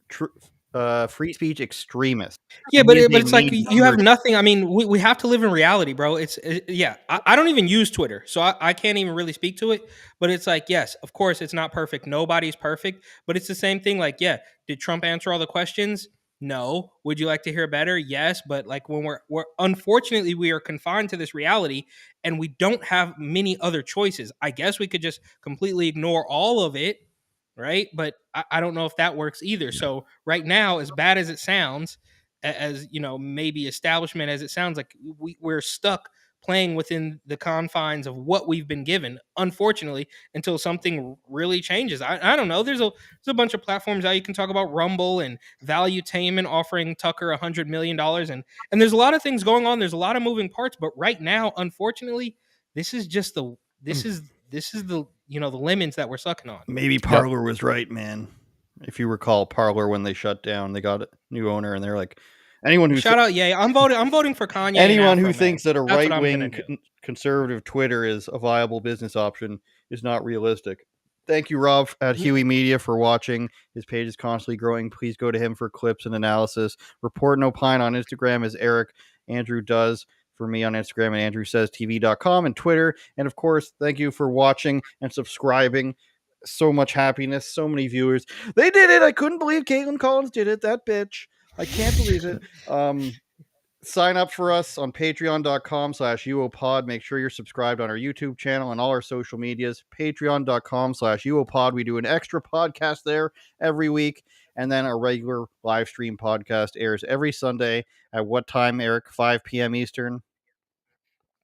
said free speech extremist. Yeah, And but he is a it's like mean you have number. nothing. I mean, we have to live in reality, bro. Yeah. I don't even use Twitter, so I can't even really speak to it. But it's like, yes, of course, it's not perfect. Nobody's perfect. But it's the same thing. Like, yeah, did Trump answer all the questions? No. Would you like to hear better? Yes. But like, when we're unfortunately, we are confined to this reality, and we don't have many other choices. I guess we could just completely ignore all of it, right? But I don't know if that works either. So right now, as bad as it sounds, as maybe establishment as it sounds, like we're stuck playing within the confines of what we've been given, unfortunately, until something really changes. I don't know. There's a bunch of platforms out. You can talk about Rumble and Valuetainment offering Tucker $100 million, and there's a lot of things going on. There's a lot of moving parts, but right now, unfortunately, this is just the the the lemons that we're sucking on. Maybe Parler was right, man. If you recall, Parler, when they shut down, they got a new owner, and they're like, anyone who Shout out, yeah, I'm voting for Kanye. And anyone who Afro thinks Man. that a That's what I'm right-wing gonna do. conservative Twitter is a viable business option is not realistic. Thank you, Rob at Huey Media, for watching. His page is constantly growing. Please go to him for clips and analysis. Report and Opine on Instagram, as Eric Andrew does for me on Instagram, and AndrewSaysTV.com and Twitter. And of course, thank you for watching and subscribing. So much happiness, so many viewers. They did it. I couldn't believe Caitlin Collins did it. That bitch. I can't believe it. Sign up for us on patreon.com/UOPod. Make sure you're subscribed on our YouTube channel and all our social medias. Patreon.com/UOPod. We do an extra podcast there every week. And then our regular live stream podcast airs every Sunday at what time, Eric? 5 p.m. Eastern?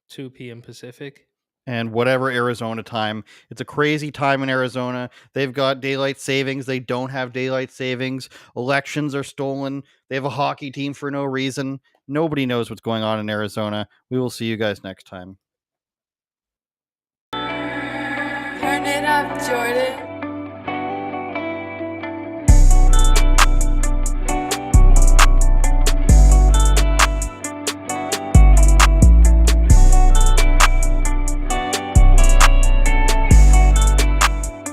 2 p.m. Pacific. And whatever Arizona time. It's a crazy time in Arizona. They've got daylight savings. They don't have daylight savings. Elections are stolen. They have a hockey team for no reason. Nobody knows what's going on in Arizona. We will see you guys next time. Turn it up, Jordan.